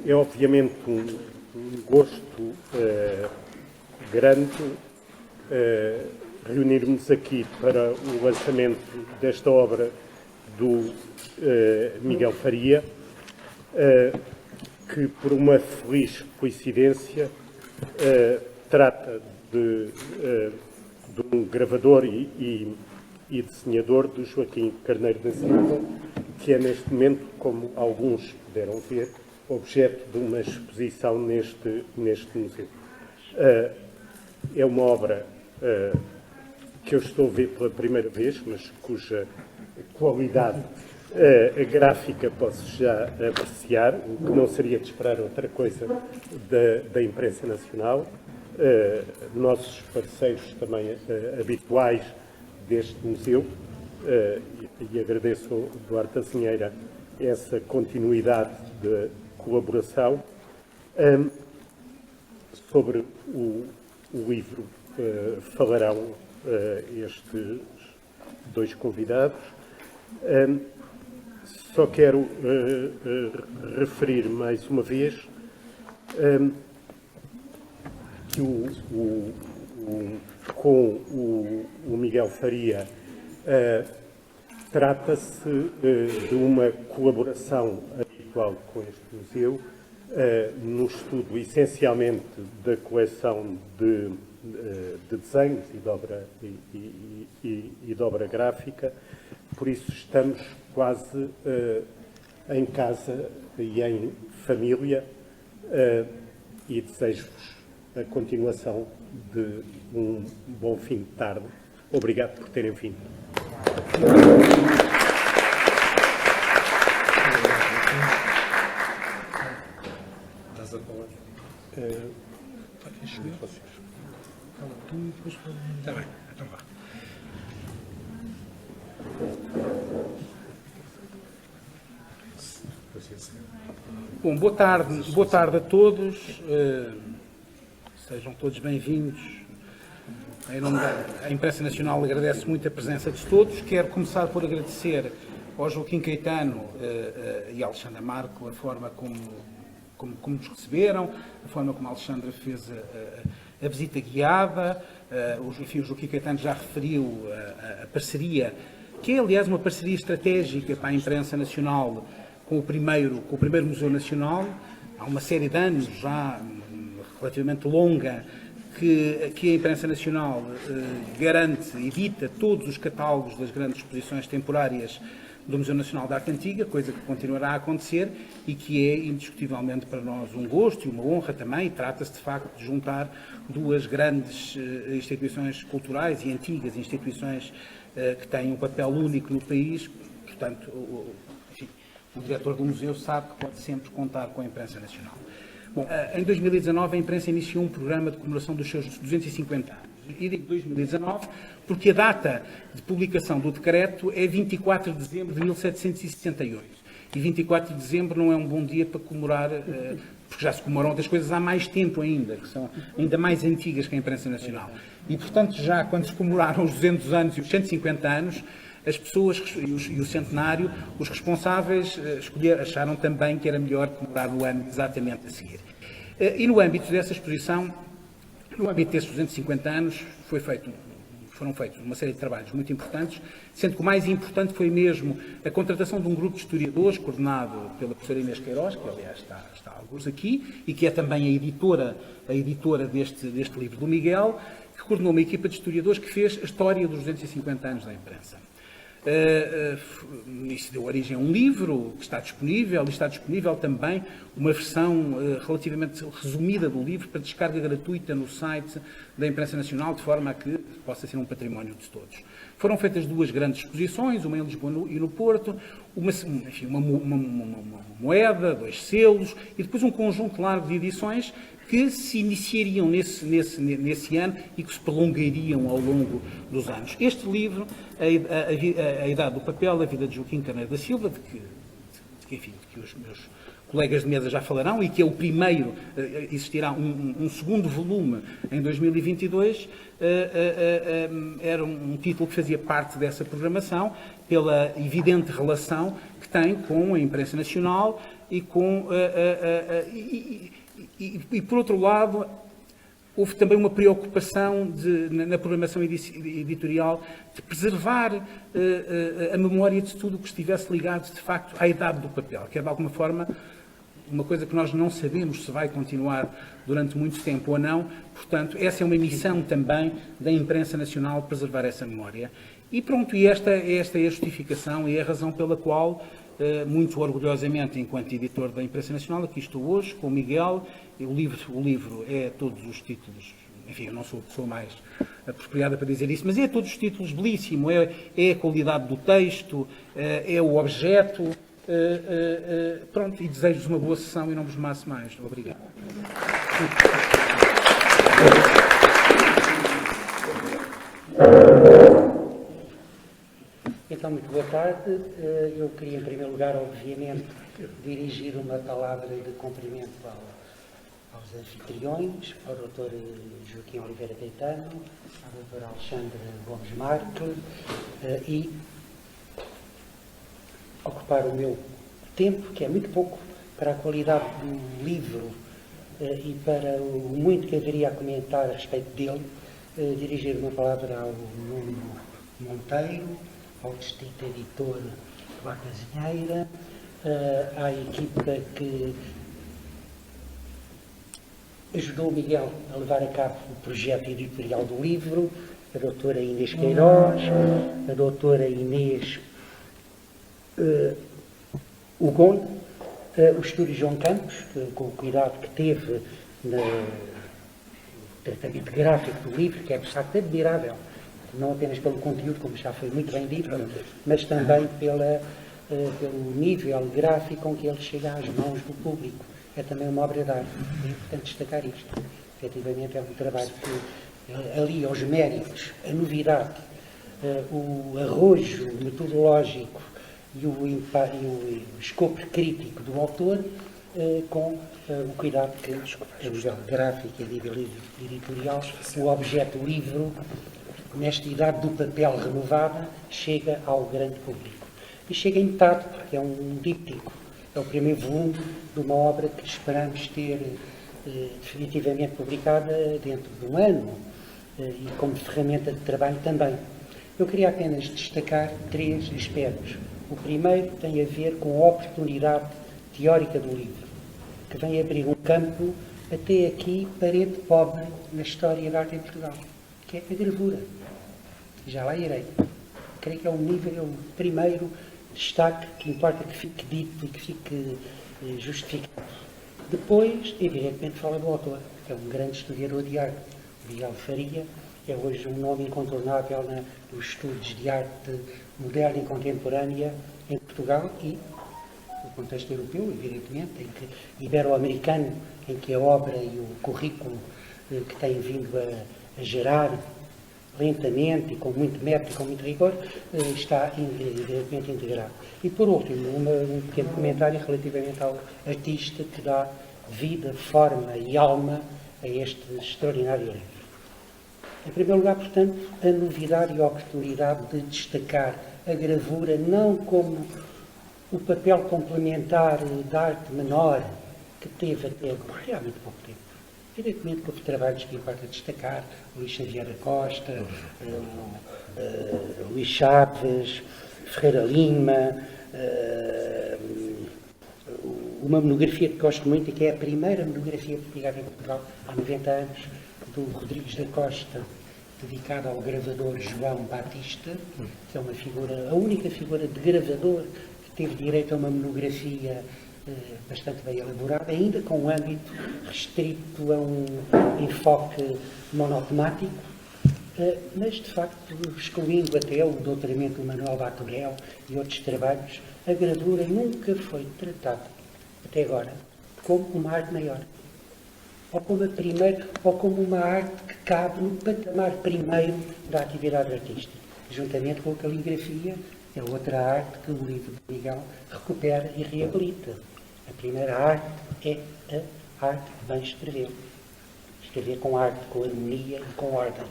É obviamente um gosto grande reunirmos aqui para o lançamento desta obra do Miguel Faria, que por uma feliz coincidência trata de um gravador e desenhador do Joaquim Carneiro da Silva, que é neste momento, como alguns puderam ver, objeto de uma exposição neste museu. É uma obra que eu estou a ver pela primeira vez, mas cuja qualidade gráfica posso já apreciar, o que não seria de esperar outra coisa da imprensa nacional. Nossos parceiros também habituais deste museu, e agradeço ao Duarte Azinheira essa continuidade de colaboração. Sobre o livro falarão estes dois convidados. Só quero referir mais uma vez que com o Miguel Faria trata-se de uma colaboração habitual com este museu no estudo essencialmente da coleção de desenhos e de obra gráfica. Por isso estamos quase em casa e em família, e desejo-vos a continuação de um bom fim de tarde. Obrigado por terem vindo. Estás a falar? Está bem, então vá. Bom, boa tarde a todos. Sejam todos bem-vindos. Em nome da Imprensa Nacional, agradeço muito a presença de todos. Quero começar por agradecer ao Joaquim Caetano e à Alexandra Marco a forma como nos receberam, a forma como a Alexandra fez a visita guiada. O Joaquim Caetano já referiu a parceria, que é, aliás, uma parceria estratégica para a Imprensa Nacional com o primeiro Museu Nacional. Há uma série de anos já relativamente longa que a Imprensa Nacional garante, edita todos os catálogos das grandes exposições temporárias do Museu Nacional da Arte Antiga, coisa que continuará a acontecer e que é indiscutivelmente para nós um gosto e uma honra também. Trata-se de facto de juntar duas grandes instituições culturais e antigas instituições que têm um papel único no país. Portanto, o diretor do museu sabe que pode sempre contar com a Imprensa Nacional. Bom, em 2019 a imprensa iniciou um programa de comemoração dos seus 250 anos. E digo 2019 porque a data de publicação do decreto é 24 de dezembro de 1768. E 24 de dezembro não é um bom dia para comemorar, porque já se comemoram outras coisas há mais tempo ainda, que são ainda mais antigas que a Imprensa Nacional. E, portanto, já quando se comemoraram os 200 anos e os 150 anos, as pessoas e o centenário, os responsáveis acharam também que era melhor comemorar no ano exatamente a seguir. E no âmbito dessa exposição, no âmbito desses 250 anos, foram feitos uma série de trabalhos muito importantes, sendo que o mais importante foi mesmo a contratação de um grupo de historiadores, coordenado pela professora Inês Queiroz, que aliás está alguns aqui, e que é também a editora deste livro do Miguel, que coordenou uma equipa de historiadores que fez a história dos 250 anos da imprensa. Isso deu origem a um livro que está disponível, e está disponível também uma versão relativamente resumida do livro para descarga gratuita no site da Imprensa Nacional, de forma a que possa ser um património de todos. Foram feitas duas grandes exposições, uma em Lisboa e no Porto, uma moeda, 2 selos e depois um conjunto largo de edições que se iniciariam nesse ano e que se prolongariam ao longo dos anos. Este livro, A Idade do Papel, a vida de Joaquim Carneiro da Silva, de que os meus colegas de mesa já falarão, e que é o primeiro, existirá um segundo volume em 2022, era um título que fazia parte dessa programação, pela evidente relação que tem com a imprensa nacional e com... E por outro lado, houve também uma preocupação na programação editorial de preservar a memória de tudo o que estivesse ligado, de facto, à idade do papel, que é, de alguma forma, uma coisa que nós não sabemos se vai continuar durante muito tempo ou não. Portanto, essa é uma missão também da imprensa nacional, preservar essa memória. E pronto, e esta é a justificação e é a razão pela qual, muito orgulhosamente, enquanto editor da imprensa nacional, aqui estou hoje com o Miguel. O livro é todos os títulos, enfim, eu não sou a pessoa mais apropriada para dizer isso, mas é todos os títulos belíssimo, é a qualidade do texto, é o objeto, pronto, e desejo-vos uma boa sessão e não vos maço mais. Obrigado. Então, muito boa tarde. Eu queria, em primeiro lugar, obviamente, dirigir uma palavra de cumprimento aos anfitriões, ao Dr. Joaquim Oliveira Caetano, ao Dr. Alexandre Gomes Marques, e ocupar o meu tempo, que é muito pouco, para a qualidade do livro e para o muito que haveria a comentar a respeito dele, dirigir uma palavra ao Nuno Monteiro, ao distinto editor Vá Casinheira, à equipa que ajudou o Miguel a levar a cabo o projeto editorial do livro, a doutora Inês Queiroz, a doutora Inês Ugon, o estúdio João Campos, com o cuidado que teve no tratamento gráfico do livro, que é de facto admirável, não apenas pelo conteúdo, como já foi muito bem dito, mas também pelo nível gráfico com que ele chega às mãos do público. É também uma obra de arte. É importante destacar isto. Efetivamente é um trabalho que ali aos méritos, a novidade, o arrojo metodológico e o escopo crítico do autor, com o cuidado que, a nível gráfico e a nível editorial, o objeto livro, nesta idade do papel renovada, chega ao grande público. E chega em metade, porque é um díptico. É o primeiro volume de uma obra que esperamos ter definitivamente publicada dentro de um ano e como ferramenta de trabalho também. Eu queria apenas destacar 3 aspectos. O primeiro tem a ver com a oportunidade teórica do livro, que vem abrir um campo até aqui parente pobre na história da arte em Portugal, que é a gravura. Já lá irei. Creio que é o primeiro destaque que importa que fique dito e que fique justificado. Depois, evidentemente, fala do autor, que é um grande historiador de arte. Miguel Faria é hoje um nome incontornável nos estudos de arte moderna e contemporânea em Portugal e no contexto europeu, evidentemente, ibero-americano, em que a obra e o currículo que tem vindo a gerar lentamente e com muito método e com muito rigor, está evidentemente integrado. E por último, um pequeno comentário relativamente ao artista que dá vida, forma e alma a este extraordinário livro. Em primeiro lugar, portanto, a novidade e a oportunidade de destacar a gravura não como o papel complementar da arte menor que teve até agora, realmente pouco tempo. Evidentemente que houve trabalhos que importa destacar, Luís Xavier da Costa, Luís Chaves, Ferreira Lima, uma monografia que gosto muito e que é a primeira monografia publicada em Portugal há 90 anos, do Rodrigues da Costa, dedicada ao gravador João Batista, que é uma figura, a única figura de gravador que teve direito a uma monografia bastante bem elaborada, ainda com um âmbito restrito a um enfoque monotemático, mas de facto excluindo até o doutoramento do Manuel Baturel e outros trabalhos, a gravura nunca foi tratada, até agora, como uma arte maior, ou como uma arte que cabe no patamar primeiro da atividade artística, juntamente com a caligrafia, é outra arte que o livro de Miguel recupera e reabilita. A primeira arte é a arte de bem escrever. Escrever com arte, com harmonia e com ordem.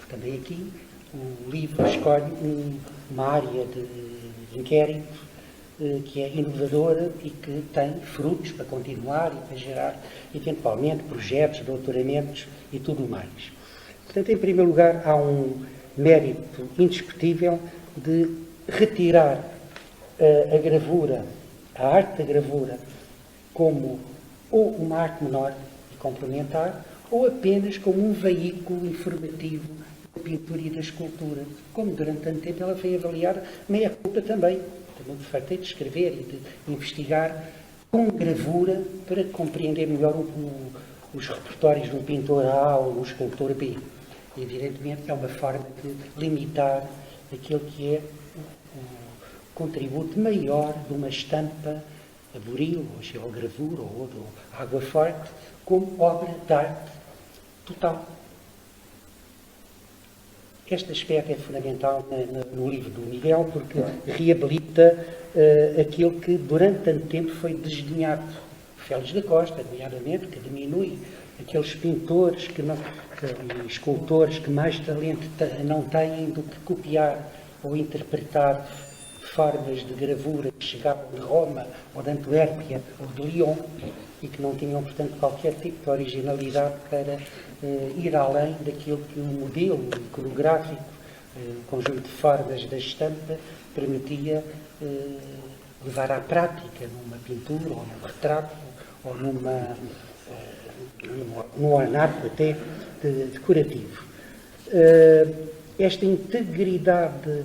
Também aqui o livro escolhe uma área de inquérito que é inovadora e que tem frutos para continuar e para gerar, eventualmente, projetos, doutoramentos e tudo mais. Portanto, em primeiro lugar, há um mérito indiscutível de retirar a gravura, a arte da gravura, como ou uma arte menor e complementar, ou apenas como um veículo informativo da pintura e da escultura. Como durante tanto tempo ela foi avaliada, meia culpa também. Também fartei de escrever e de investigar com gravura para compreender melhor os repertórios de um pintor A ou um escultor B. E, evidentemente, é uma forma de limitar aquilo que é o contributo maior de uma estampa a buril, ou xilogravura, ou de água forte, como obra de arte total. Este aspecto é fundamental no livro do Miguel, porque reabilita aquilo que durante tanto tempo foi desdenhado. Félix da Costa, nomeadamente, que diminui aqueles pintores e escultores que mais talento não têm do que copiar ou interpretar formas de gravura que chegavam de Roma, ou de Antuérpia, ou de Lyon, e que não tinham, portanto, qualquer tipo de originalidade para ir além daquilo que um modelo iconográfico, um conjunto de formas da estampa, permitia levar à prática numa pintura, ou num retrato, ou num ornato até decorativo. Esta integridade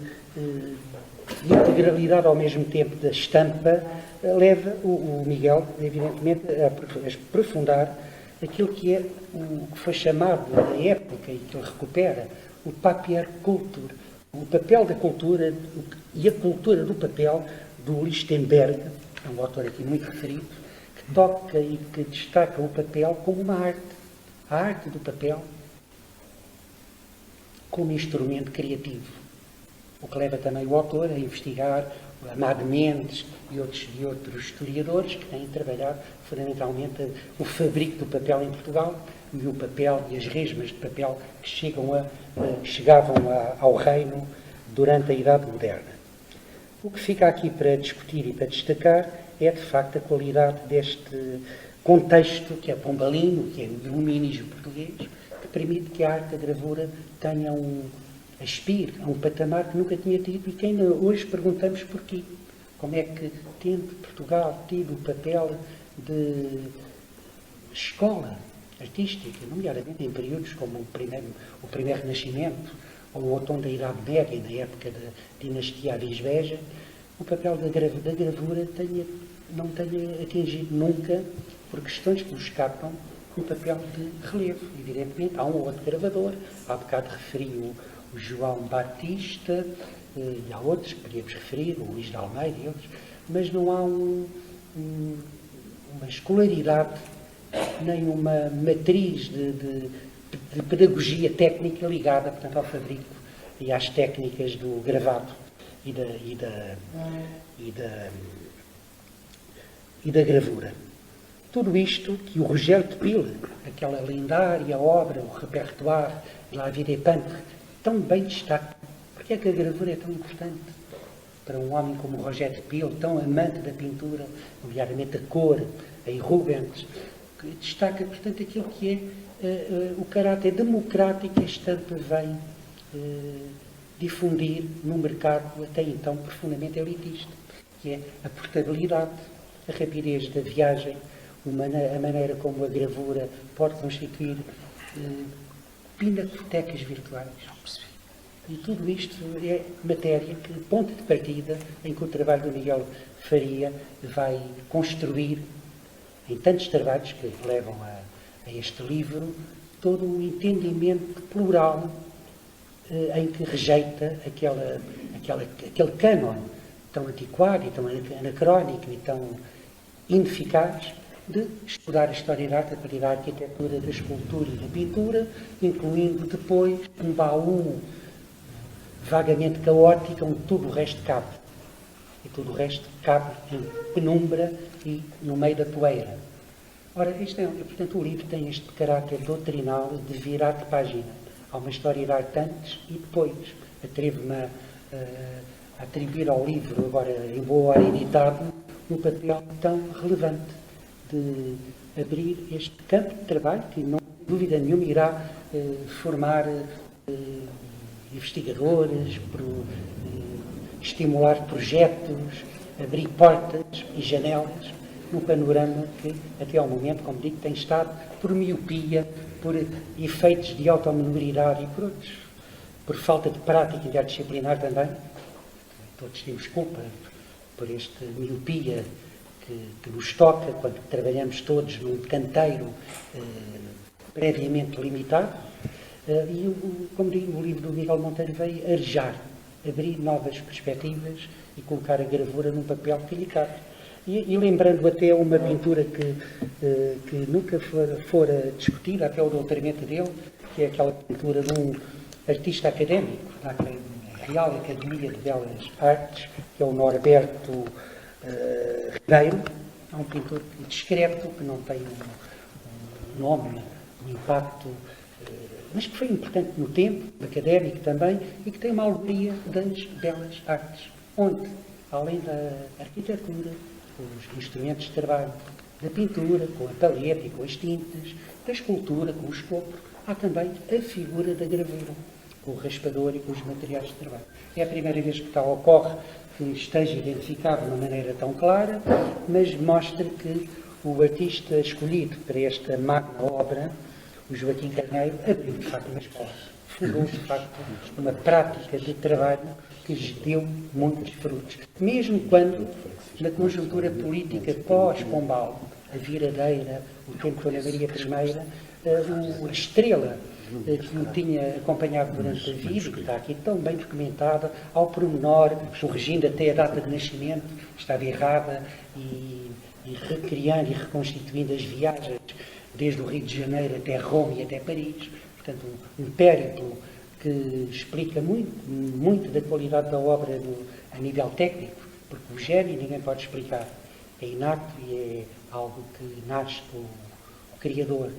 e integralidade ao mesmo tempo da estampa leva o Miguel, evidentemente, a aprofundar aquilo que é o que foi chamado na época e que ele recupera o papier culture, o papel da cultura e a cultura do papel do Lichtenberg, é um autor aqui muito referido, que toca e que destaca o papel como uma arte, a arte do papel como instrumento criativo. O que leva também o autor a investigar o Amado Mendes e outros historiadores que têm trabalhado fundamentalmente o fabrico do papel em Portugal e o papel e as resmas de papel que chegavam ao reino durante a Idade Moderna. O que fica aqui para discutir e para destacar é, de facto, a qualidade deste contexto que é pombalino, que é o iluminismo português, que permite que a arte da gravura tenha aspire a um patamar que nunca tinha tido e que ainda hoje perguntamos porquê. Como é que, tendo Portugal tido o papel de escola artística, nomeadamente em períodos como o primeiro Renascimento ou o outono da Idade Média, na época da dinastia Avisbeja, o papel da gravura não tenha atingido nunca, por questões que nos escapam, um papel de relevo. Evidentemente, há um ou outro gravador, há bocado referi o João Batista, e há outros que podíamos referir, o Luís de Almeida e outros, mas não há uma escolaridade, nem uma matriz de pedagogia técnica ligada, portanto, ao fabrico e às técnicas do gravado e da gravura. Tudo isto que o Rogério de Pile, aquela lendária obra, o repertoire de La Vie des Peintres, tão bem destaca. Porque é que a gravura é tão importante para um homem como o Rogério de Pile, tão amante da pintura, nomeadamente a cor, em Rubens, que destaca, portanto, aquilo que é o caráter democrático que a estampa vem difundir num mercado até então profundamente elitista, que é a portabilidade, a rapidez da viagem, a maneira como a gravura pode constituir pinacotecas virtuais. E tudo isto é matéria que, ponto de partida, em que o trabalho do Miguel Faria vai construir, em tantos trabalhos que levam a este livro, todo um entendimento plural em que rejeita aquele cânon tão antiquado e tão anacrónico e tão ineficaz de estudar a história da arte a partir da arquitetura, da escultura e da pintura, incluindo depois um baú vagamente caótico onde tudo o resto cabe. e tudo o resto cabe em penumbra e no meio da poeira. Ora, portanto, o livro tem este caráter doutrinal de virar de página. Há uma história de arte antes e depois. Atrevo-me a atribuir ao livro, agora em boa hora editado, um papel tão relevante de abrir este campo de trabalho que, não tem dúvida nenhuma, irá formar investigadores, estimular projetos, abrir portas e janelas num panorama que, até ao momento, como digo, tem estado por miopia, por efeitos de autominoridade e por outros, por falta de prática interdisciplinar também. Todos temos culpa por esta miopia que nos toca quando trabalhamos todos num canteiro previamente limitado. Como digo, o livro do Miguel Monteiro veio arejar, abrir novas perspectivas e colocar a gravura num papel que lhe cabe. E lembrando até uma pintura que nunca fora discutida, até o doutoramento dele, que é aquela pintura de um artista académico da Real Academia de Belas Artes, que é o Norberto Ribeiro. É um pintor discreto, que não tem um nome, um impacto, mas que foi importante no tempo, académico também, e que tem uma alegoria das belas artes, onde, além da arquitetura, os instrumentos de trabalho, da pintura, com a paleta e com as tintas, da escultura, com o escopo, há também a figura da gravura, com o raspador e com os materiais de trabalho. É a primeira vez que tal ocorre que esteja identificado de uma maneira tão clara, mas mostra que o artista escolhido para esta magna obra, o Joaquim Carneiro, abriu de facto uma escola, fundou de facto uma prática de trabalho que lhe deu muitos frutos. Mesmo quando, na conjuntura política pós-Pombal, a viradeira, o tempo da Maria I, a estrela que o tinha acompanhado durante a vida, que está aqui tão bem documentada, ao pormenor, corrigindo até a data de nascimento, estava errada, e recriando e reconstituindo as viagens, desde o Rio de Janeiro até Roma e até Paris. Portanto, um périplo que explica muito da qualidade da obra a nível técnico, porque o gênio ninguém pode explicar. É inato e é algo que nasce do Criador.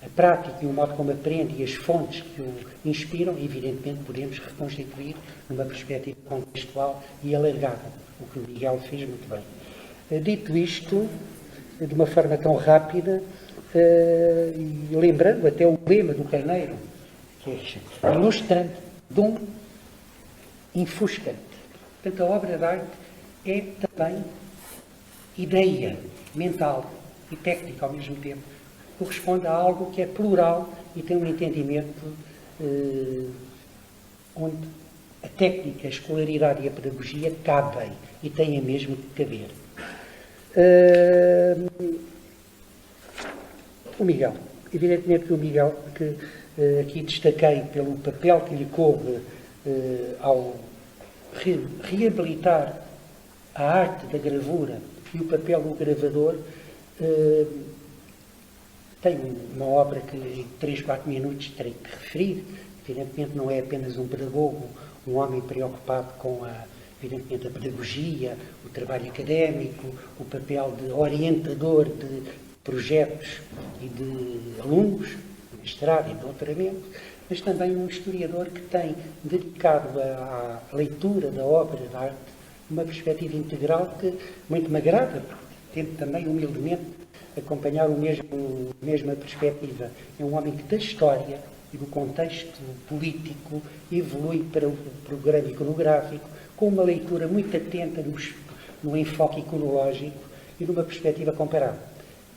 A prática e o modo como aprende e as fontes que o inspiram, evidentemente, podemos reconstituir numa perspectiva contextual e alargada, o que o Miguel fez muito bem. Dito isto, de uma forma tão rápida, e lembrando até o lema do Carneiro, que é ilustrante, dom infuscante. Portanto, a obra de arte é também ideia mental e técnica ao mesmo tempo. Corresponde a algo que é plural e tem um entendimento onde a técnica, a escolaridade e a pedagogia cabem e têm mesmo que caber. O Miguel. Evidentemente que o Miguel, que aqui destaquei pelo papel que lhe coube ao reabilitar a arte da gravura e o papel do gravador, tem uma obra que em 3, 4 minutos terei que referir. Evidentemente não é apenas um pedagogo, um homem preocupado com evidentemente a pedagogia, o trabalho académico, o papel de orientador de projetos e de alunos, de mestrado e de doutoramento, mas também um historiador que tem dedicado à leitura da obra de arte uma perspectiva integral que muito me agrada, porque tento também humildemente acompanhar a mesma perspectiva. É um homem que da história e do contexto político evolui para o programa iconográfico com uma leitura muito atenta no enfoque iconológico e numa perspectiva comparável.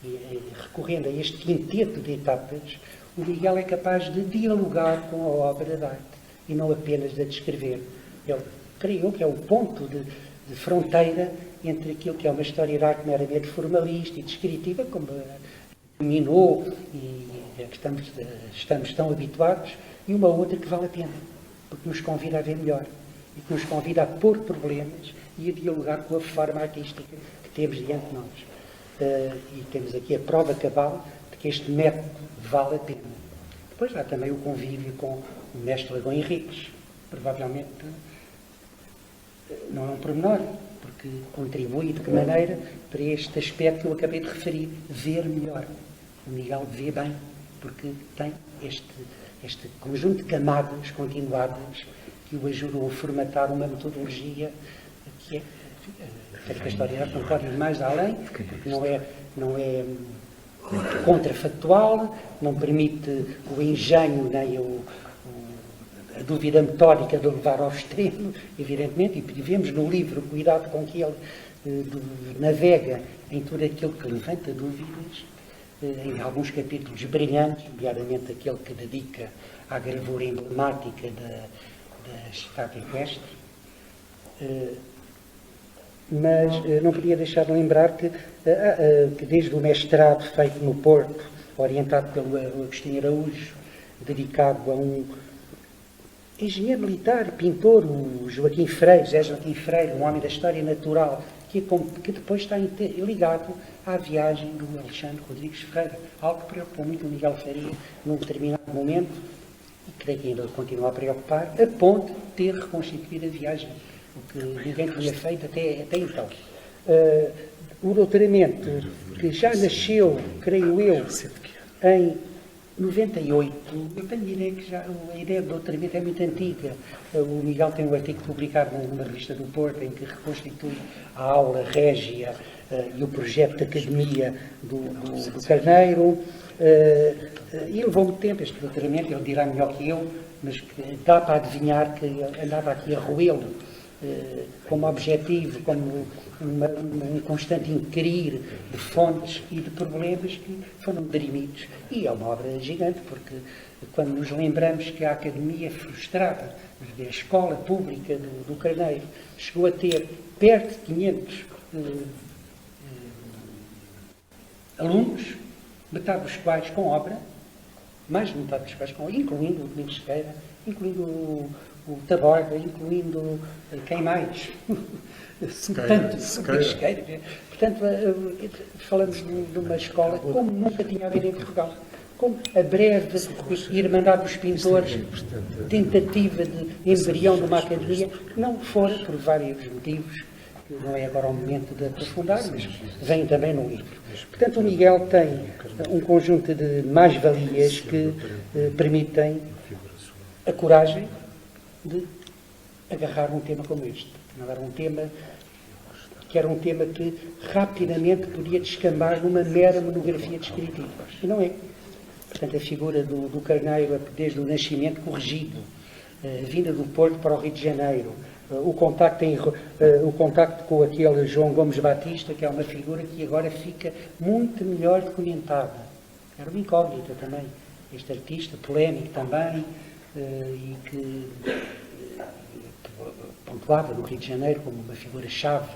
E recorrendo a este quinteto de etapas, o Miguel é capaz de dialogar com a obra de arte e não apenas de a descrever. Ele criou que é o ponto de fronteira entre aquilo que é uma história de arte meramente formalista e descritiva, como dominou e a que estamos tão habituados, e uma outra que vale a pena, porque nos convida a ver melhor e que nos convida a pôr problemas e a dialogar com a forma artística que temos diante de nós. E temos aqui a prova cabal de que este método vale a pena. Depois há também o convívio com o mestre Lagão Henriques, provavelmente não é um pormenor, porque contribui de que maneira para este aspecto que eu acabei de referir, ver melhor. O Miguel vê bem, porque tem este conjunto de camadas continuadas que o ajudam a formatar uma metodologia que é, que a história não pode ir mais além, porque não é contrafactual, não permite o engenho nem a dúvida metódica de levar ao extremo, evidentemente, e vemos no livro o cuidado com que ele navega em tudo aquilo que levanta dúvidas, em alguns capítulos brilhantes, nomeadamente aquele que dedica à gravura emblemática da estátua equestre. Mas não podia deixar de lembrar que desde o mestrado feito no Porto, orientado pelo Agostinho Araújo, dedicado a um engenheiro militar, pintor, o Joaquim Freire, José Joaquim Freire, um homem da história natural, que depois está ligado à viagem do Alexandre Rodrigues Ferreira, algo que preocupou muito o Miguel Faria num determinado momento, e creio que ainda continua a preocupar, a ponto de ter reconstituído a viagem, o que ninguém tinha feito até então. O doutoramento, que já nasceu, creio eu, em 98, eu tenho a ideia que a ideia do doutoramento é muito antiga. O Miguel tem um artigo publicado numa revista do Porto, em que reconstitui a aula régia e o projeto de academia do Carneiro. E levou muito tempo este doutoramento, ele dirá melhor que eu, mas que dá para adivinhar que ele andava aqui a roê-lo como objetivo, como um constante inquirir de fontes e de problemas que foram dirimidos. E é uma obra gigante, porque quando nos lembramos que a academia frustrada, a escola pública do Carneiro, chegou a ter perto de 500 alunos, metade dos quais com obra, mais de metade dos quais com obra, incluindo o Domingos Sequeira, incluindo o Taborda, incluindo quem mais? Sequeira. Portanto, falamos de uma escola como nunca tinha havido em Portugal. Como a breve Irmandade dos Pintores, tentativa de embrião de uma academia, não fora por vários motivos, que não é agora o momento de aprofundar, mas vem também no livro. Portanto, o Miguel tem um conjunto de mais-valias que permitem a coragem de agarrar um tema como este. Não era um tema que era um tema que rapidamente podia descambar numa mera monografia descritiva. E não é. Portanto, a figura do Carneiro, desde o nascimento, corrigido, vinda do Porto para o Rio de Janeiro, o contacto com aquele João Gomes Batista, que é uma figura que agora fica muito melhor documentada. Era uma incógnita também. Este artista, polémico também, e que pontuava no Rio de Janeiro como uma figura-chave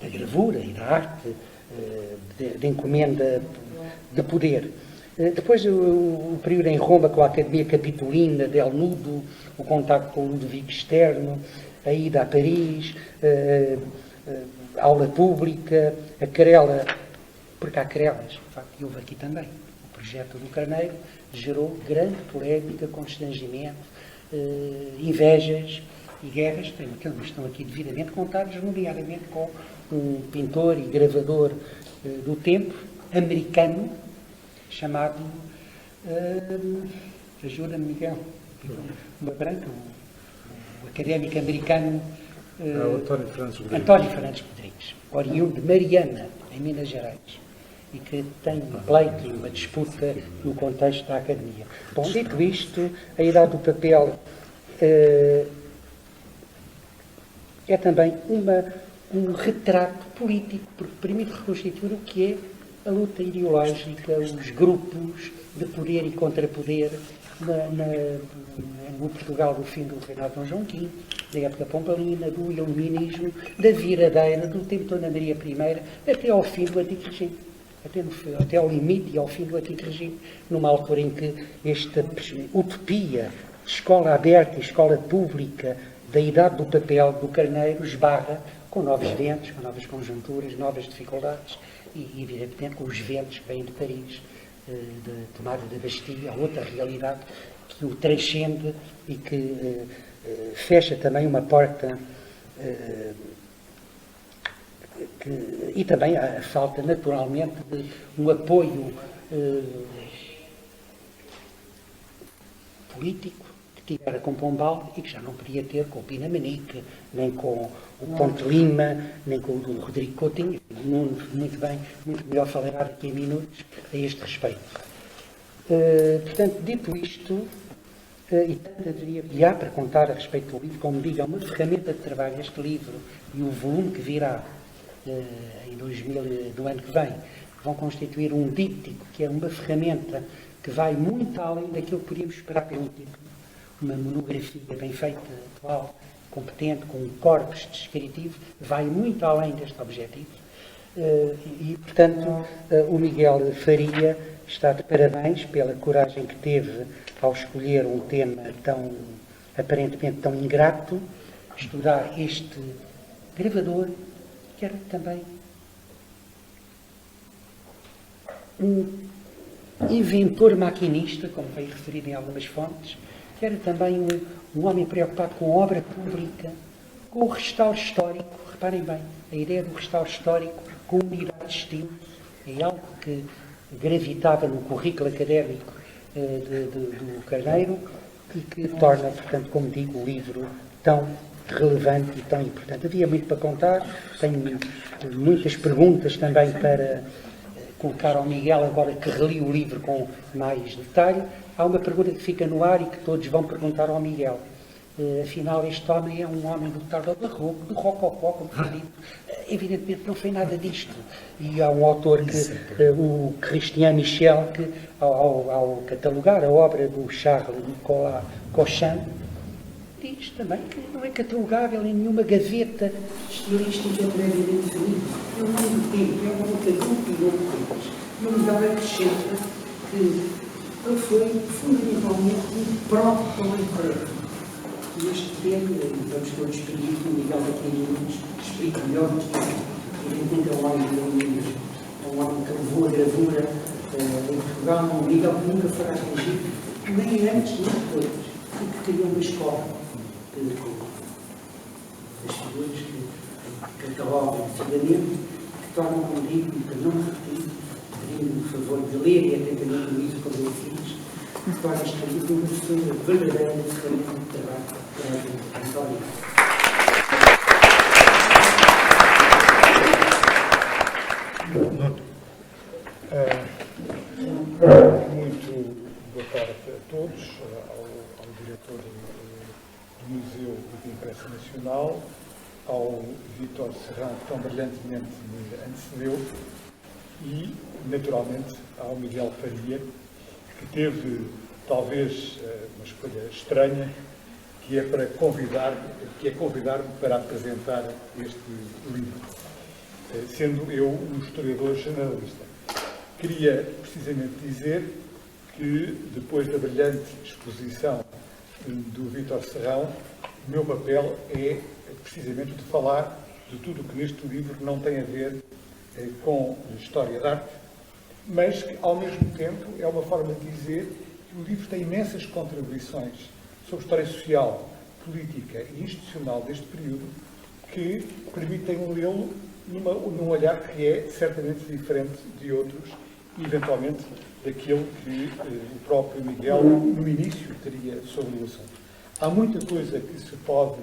da gravura e da arte, de encomenda de poder. Depois o período em Roma com a Academia Capitolina, Del Nudo, o contacto com o Ludovico Externo, a ida a Paris, a aula pública, a querela, porque há querelas, de facto, e houve aqui também. O projeto do Carneiro gerou grande polémica, constrangimento, invejas e guerras, que estão aqui devidamente contados, nomeadamente com um pintor e gravador do tempo, americano, chamado, ajuda-me, Miguel, uma branca, o académico americano António Fernandes Rodrigues, oriundo de Mariana, em Minas Gerais, e que tem um pleito e uma disputa no contexto da academia. Bom, dito isto, a idade do papel é também um retrato político, porque permite reconstituir o que é a luta ideológica, os grupos de poder e contrapoder no Portugal do fim do reinado de Dom João V, da época pombalina, do iluminismo, da viradeira, do tempo de Dona Maria I, até ao fim do Antigo Regime. Até ao limite e ao fim do Antigo Regime, numa altura em que esta utopia, escola aberta e escola pública, da idade do papel do Carneiro, esbarra com novos ventos, com novas conjunturas, novas dificuldades, e evidentemente com os ventos que vêm de Paris, de tomada da Bastilha, outra realidade que o transcende e que fecha também uma porta E também a falta, naturalmente, de um apoio político que tivera com Pombal e que já não podia ter com o Pina Manique, nem com o Ponte Lima, nem com o Rodrigo Coutinho. Nuno, muito bem, muito melhor falar aqui em minutos a este respeito. Portanto, dito isto, e há para contar a respeito do livro, como digo, é uma ferramenta de trabalho, este livro e o volume que virá em 2000, no ano que vem, vão constituir um díptico, que é uma ferramenta que vai muito além daquilo que podíamos esperar pelo título. Uma monografia bem feita, atual, competente, com um corpus descritivo, vai muito além deste objetivo. Portanto, o Miguel Faria está de parabéns pela coragem que teve ao escolher um tema aparentemente tão ingrato, estudar este gravador, que era também um inventor maquinista, como veio referido em algumas fontes, que era também um homem preocupado com a obra pública, com o restauro histórico. Reparem bem, a ideia do restauro histórico com unidade de estilo é algo que gravitava no currículo académico do Carneiro e que torna, portanto, como digo, o livro tão relevante e tão importante. Havia muito para contar, tenho muitas perguntas também para colocar ao Miguel, agora que reli o livro com mais detalhe. Há uma pergunta que fica no ar e que todos vão perguntar ao Miguel. Afinal, este homem é um homem do tardo-barroco, do rococó, como foi dito. Evidentemente não foi nada disto. E há um autor, o Christian Michel, que ao catalogar a obra do Charles Nicolas Cochin, diz também que não é catalogável em nenhuma gaveta estilística previamente definida. É um longo tempo, é uma luta dupla e longo tempo. E o Miguel acrescenta que ele foi fundamentalmente um próprio com a empresa. E este tema, vamos todos pedir que o Miguel daqui a minutos explique melhor do que evidentemente é um homem de domínios, é um homem que levou a gravura em Portugal, um Miguel que nunca foi atingido, nem antes nem depois, e que criou uma escola das figuras que catalogam devidamente, que tornam um livro para não repetir, pedindo o favor de ler e atentamente o livro como eu fiz, que torna este livro uma verdadeira ferramenta de trabalho. António. Muito boa tarde a todos, ao diretor do Museu de Imprensa Nacional, ao Vítor Serrão, que tão brilhantemente me antecedeu, e, naturalmente, ao Miguel Faria, que teve, talvez, uma escolha estranha, que é convidar-me para apresentar este livro, sendo eu um historiador generalista. Queria precisamente dizer que, depois da brilhante exposição do Vítor Serrão, o meu papel é precisamente de falar de tudo o que neste livro não tem a ver com história da arte, mas que, ao mesmo tempo, é uma forma de dizer que o livro tem imensas contribuições sobre história social, política e institucional deste período, que permitem lê-lo num olhar que é certamente diferente de outros e, eventualmente, daquele que o próprio Miguel, no início, teria sobre o assunto. Há muita coisa que se pode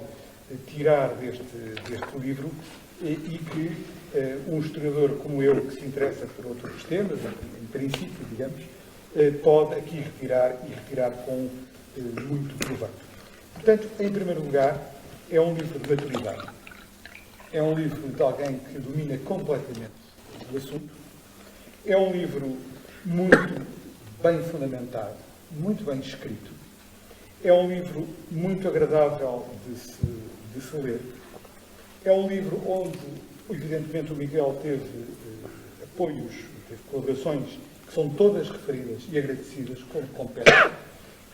tirar deste livro e que um historiador como eu, que se interessa por outros temas, em princípio, digamos, pode aqui retirar com muito proveito. Portanto, em primeiro lugar, é um livro de maturidade. É um livro de alguém que domina completamente o assunto. É um livro muito bem fundamentado, muito bem escrito. É um livro muito agradável de se ler. É um livro onde, evidentemente, o Miguel teve apoios, teve colaborações, que são todas referidas e agradecidas, como compete.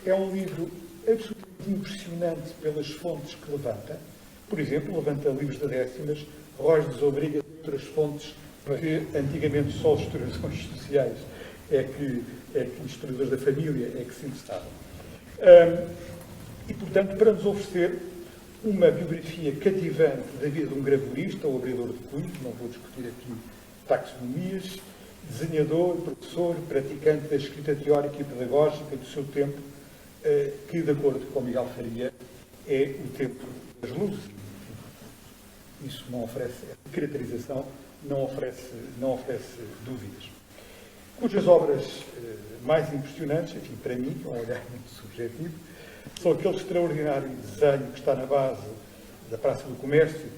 É um livro absolutamente impressionante pelas fontes que levanta. Por exemplo, levanta livros de décimas, Rois de Zobriga e outras fontes que antigamente só os historiadores sociais os historiadores da família é que se interessavam. E, portanto, para nos oferecer uma biografia cativante da vida de um gravurista ou abridor de cunhos, não vou discutir aqui taxonomias, desenhador, professor, praticante da escrita teórica e pedagógica do seu tempo, que, de acordo com Miguel Faria, é o tempo das luzes. Isso não oferece, a caracterização não oferece dúvidas. Cujas obras mais impressionantes, enfim, para mim, é um olhar muito subjetivo, são aquele extraordinário desenho que está na base da Praça do Comércio,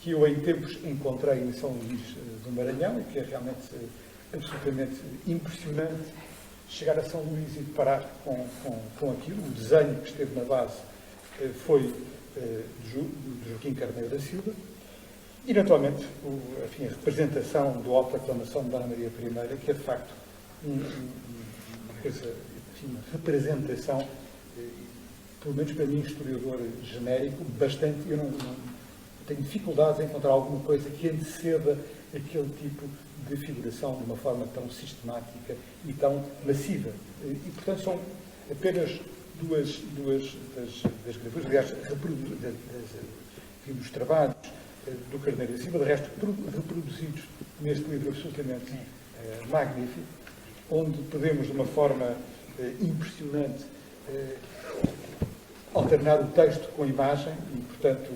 que eu em tempos encontrei em São Luís do Maranhão, e que é realmente absolutamente impressionante chegar a São Luís e deparar com aquilo. O desenho que esteve na base foi de Joaquim Carneiro da Silva, e naturalmente a representação do autoaclamação de Dona Maria I, que é de facto uma coisa, uma representação, pelo menos para mim, historiador genérico, bastante. Eu não tenho dificuldades em encontrar alguma coisa que anteceda aquele tipo de figuração de uma forma tão sistemática e tão massiva. E, portanto, são apenas duas das gravuras, aliás, dos trabalhos do Carneiro da Silva, de resto reproduzidos neste livro absolutamente magnífico, onde podemos, de uma forma impressionante, alternar o texto com a imagem e, portanto,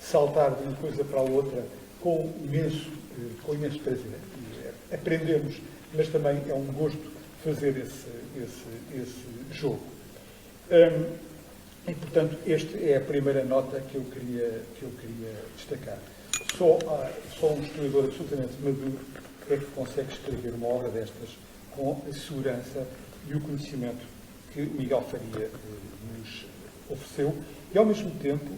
saltar de uma coisa para a outra com imenso prazer. Aprendemos, mas também é um gosto fazer esse jogo. E, portanto, esta é a primeira nota que eu queria destacar. Só um historiador absolutamente maduro é que consegue escrever uma obra destas com a segurança e o conhecimento que o Miguel Faria nos ofereceu e, ao mesmo tempo,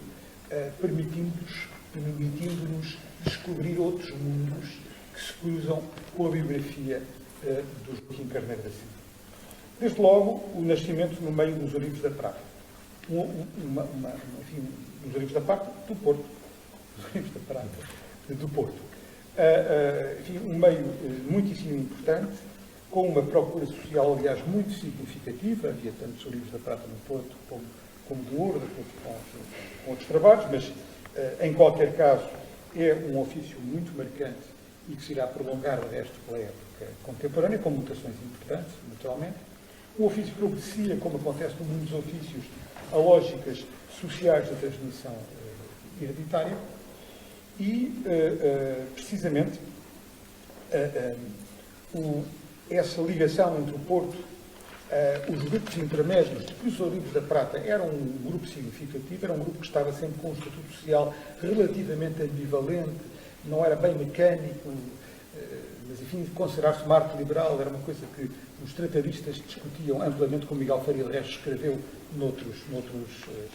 permitindo-nos descobrir outros mundos que se cruzam com a biografia do Joaquim Carneiro da Silva. Desde logo, o nascimento no meio dos Olivos da Prata. Enfim, nos Olivos da Prata do Porto. Os Olivos da Prata do Porto. Enfim, um meio muitíssimo importante, com uma procura social, aliás, muito significativa. Havia tantos Olivos da Prata no Porto como do Ouro, com outros trabalhos, mas, em qualquer caso, é um ofício muito marcante e que se irá prolongar, de resto, pela época contemporânea, com mutações importantes, naturalmente. Um ofício que obedecia, como acontece no mundo dos ofícios, a lógicas sociais da transmissão hereditária e, precisamente, essa ligação entre o Porto, os grupos intermédios, que os Olivos da Prata eram um grupo significativo, era um grupo que estava sempre com um estatuto social relativamente ambivalente, não era bem mecânico, mas, enfim, considerar-se uma arte liberal era uma coisa que os tratadistas discutiam amplamente, como Miguel Faria de Resto escreveu noutros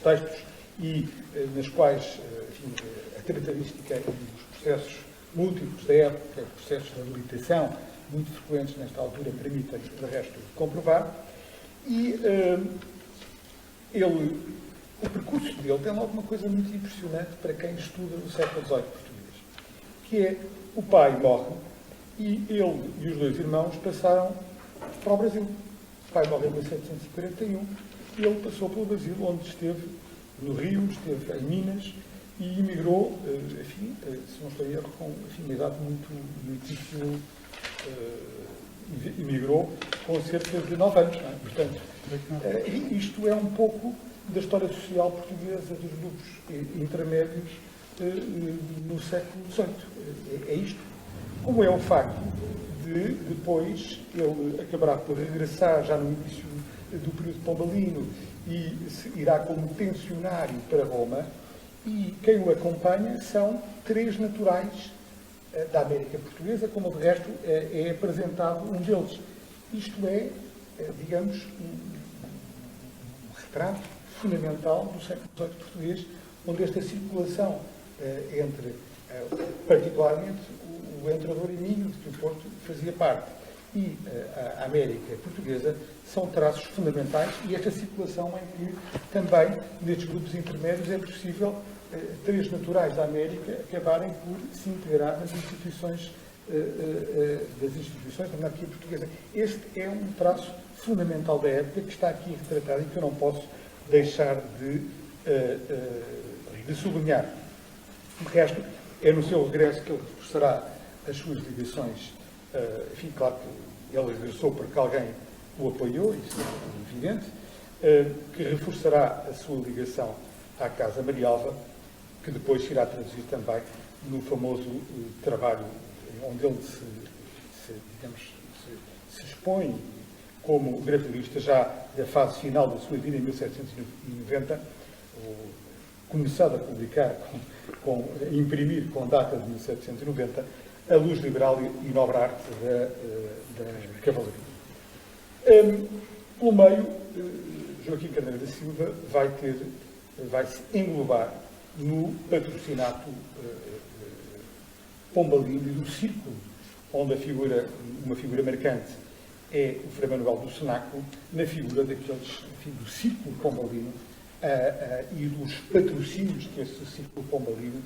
textos, e nas quais, enfim, a tratadística e os processos múltiplos da época, processos de habilitação, muito frequentes nesta altura, permitem, de resto, comprovar. E o percurso dele tem logo uma coisa muito impressionante para quem estuda o século XVIII português, que é: o pai morre e ele e os dois irmãos passaram para o Brasil. O pai morre em 1741 e ele passou pelo Brasil, onde esteve no Rio, esteve em Minas e emigrou, enfim, se não estou em erro, com uma idade muitíssimo. Emigrou com cerca de 9 anos. Não é? Portanto, isto é um pouco da história social portuguesa dos grupos intermédios no século XVIII. É isto. Como é o facto de, depois, ele acabará por regressar já no início do período pombalino e irá como pensionário para Roma, e quem o acompanha são 3 naturais da América Portuguesa, como de resto é apresentado um deles. Isto é, digamos, um retrato fundamental do século XVIII português, onde esta circulação entre, particularmente, o entrador e Minho, de que o Porto fazia parte, e a América Portuguesa, são traços fundamentais, e esta circulação em que também, nestes grupos intermédios, é possível 3 naturais da América acabarem por se integrar nas instituições da monarquia portuguesa. Este é um traço fundamental da época que está aqui retratado e que eu não posso deixar de de sublinhar. De resto, é no seu regresso que ele reforçará as suas ligações. Enfim, claro que ele regressou porque alguém o apoiou, isso é evidente, que reforçará a sua ligação à Casa Marialva, que depois se irá traduzir também no famoso trabalho onde ele se expõe como gravuista já da fase final da sua vida, em 1790, começado a publicar, a imprimir com data de 1790, a luz liberal e nobre arte da cavalaria. Pelo meio, Joaquim Carneiro da Silva vai se englobar no patrocinato pombalino e do círculo, onde uma figura marcante é o Frei Manuel do Cenáculo, na figura daqueles, enfim, do círculo pombalino e dos patrocínios que esse círculo pombalino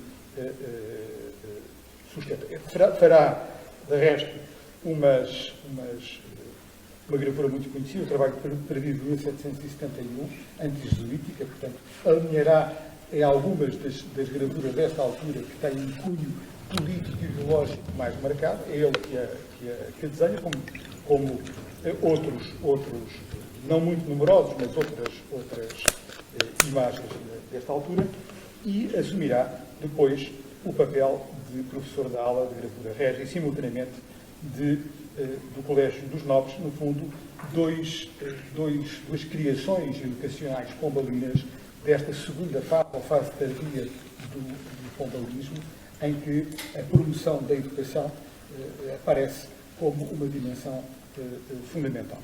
sustenta. Fará, de resto, uma gravura muito conhecida, o trabalho perdido de 1771, anti-jesuítica, portanto, alinhará em algumas das gravuras desta altura que têm um cunho político e ideológico mais marcado. É ele que a desenha, como outros, não muito numerosos, mas outras imagens desta altura, e assumirá depois o papel de professor da aula de gravura régia e, simultaneamente, do Colégio dos Nobres, no fundo, duas criações educacionais pombalinas desta segunda fase, ou fase tardia do pombalismo, em que a promoção da educação aparece como uma dimensão fundamental.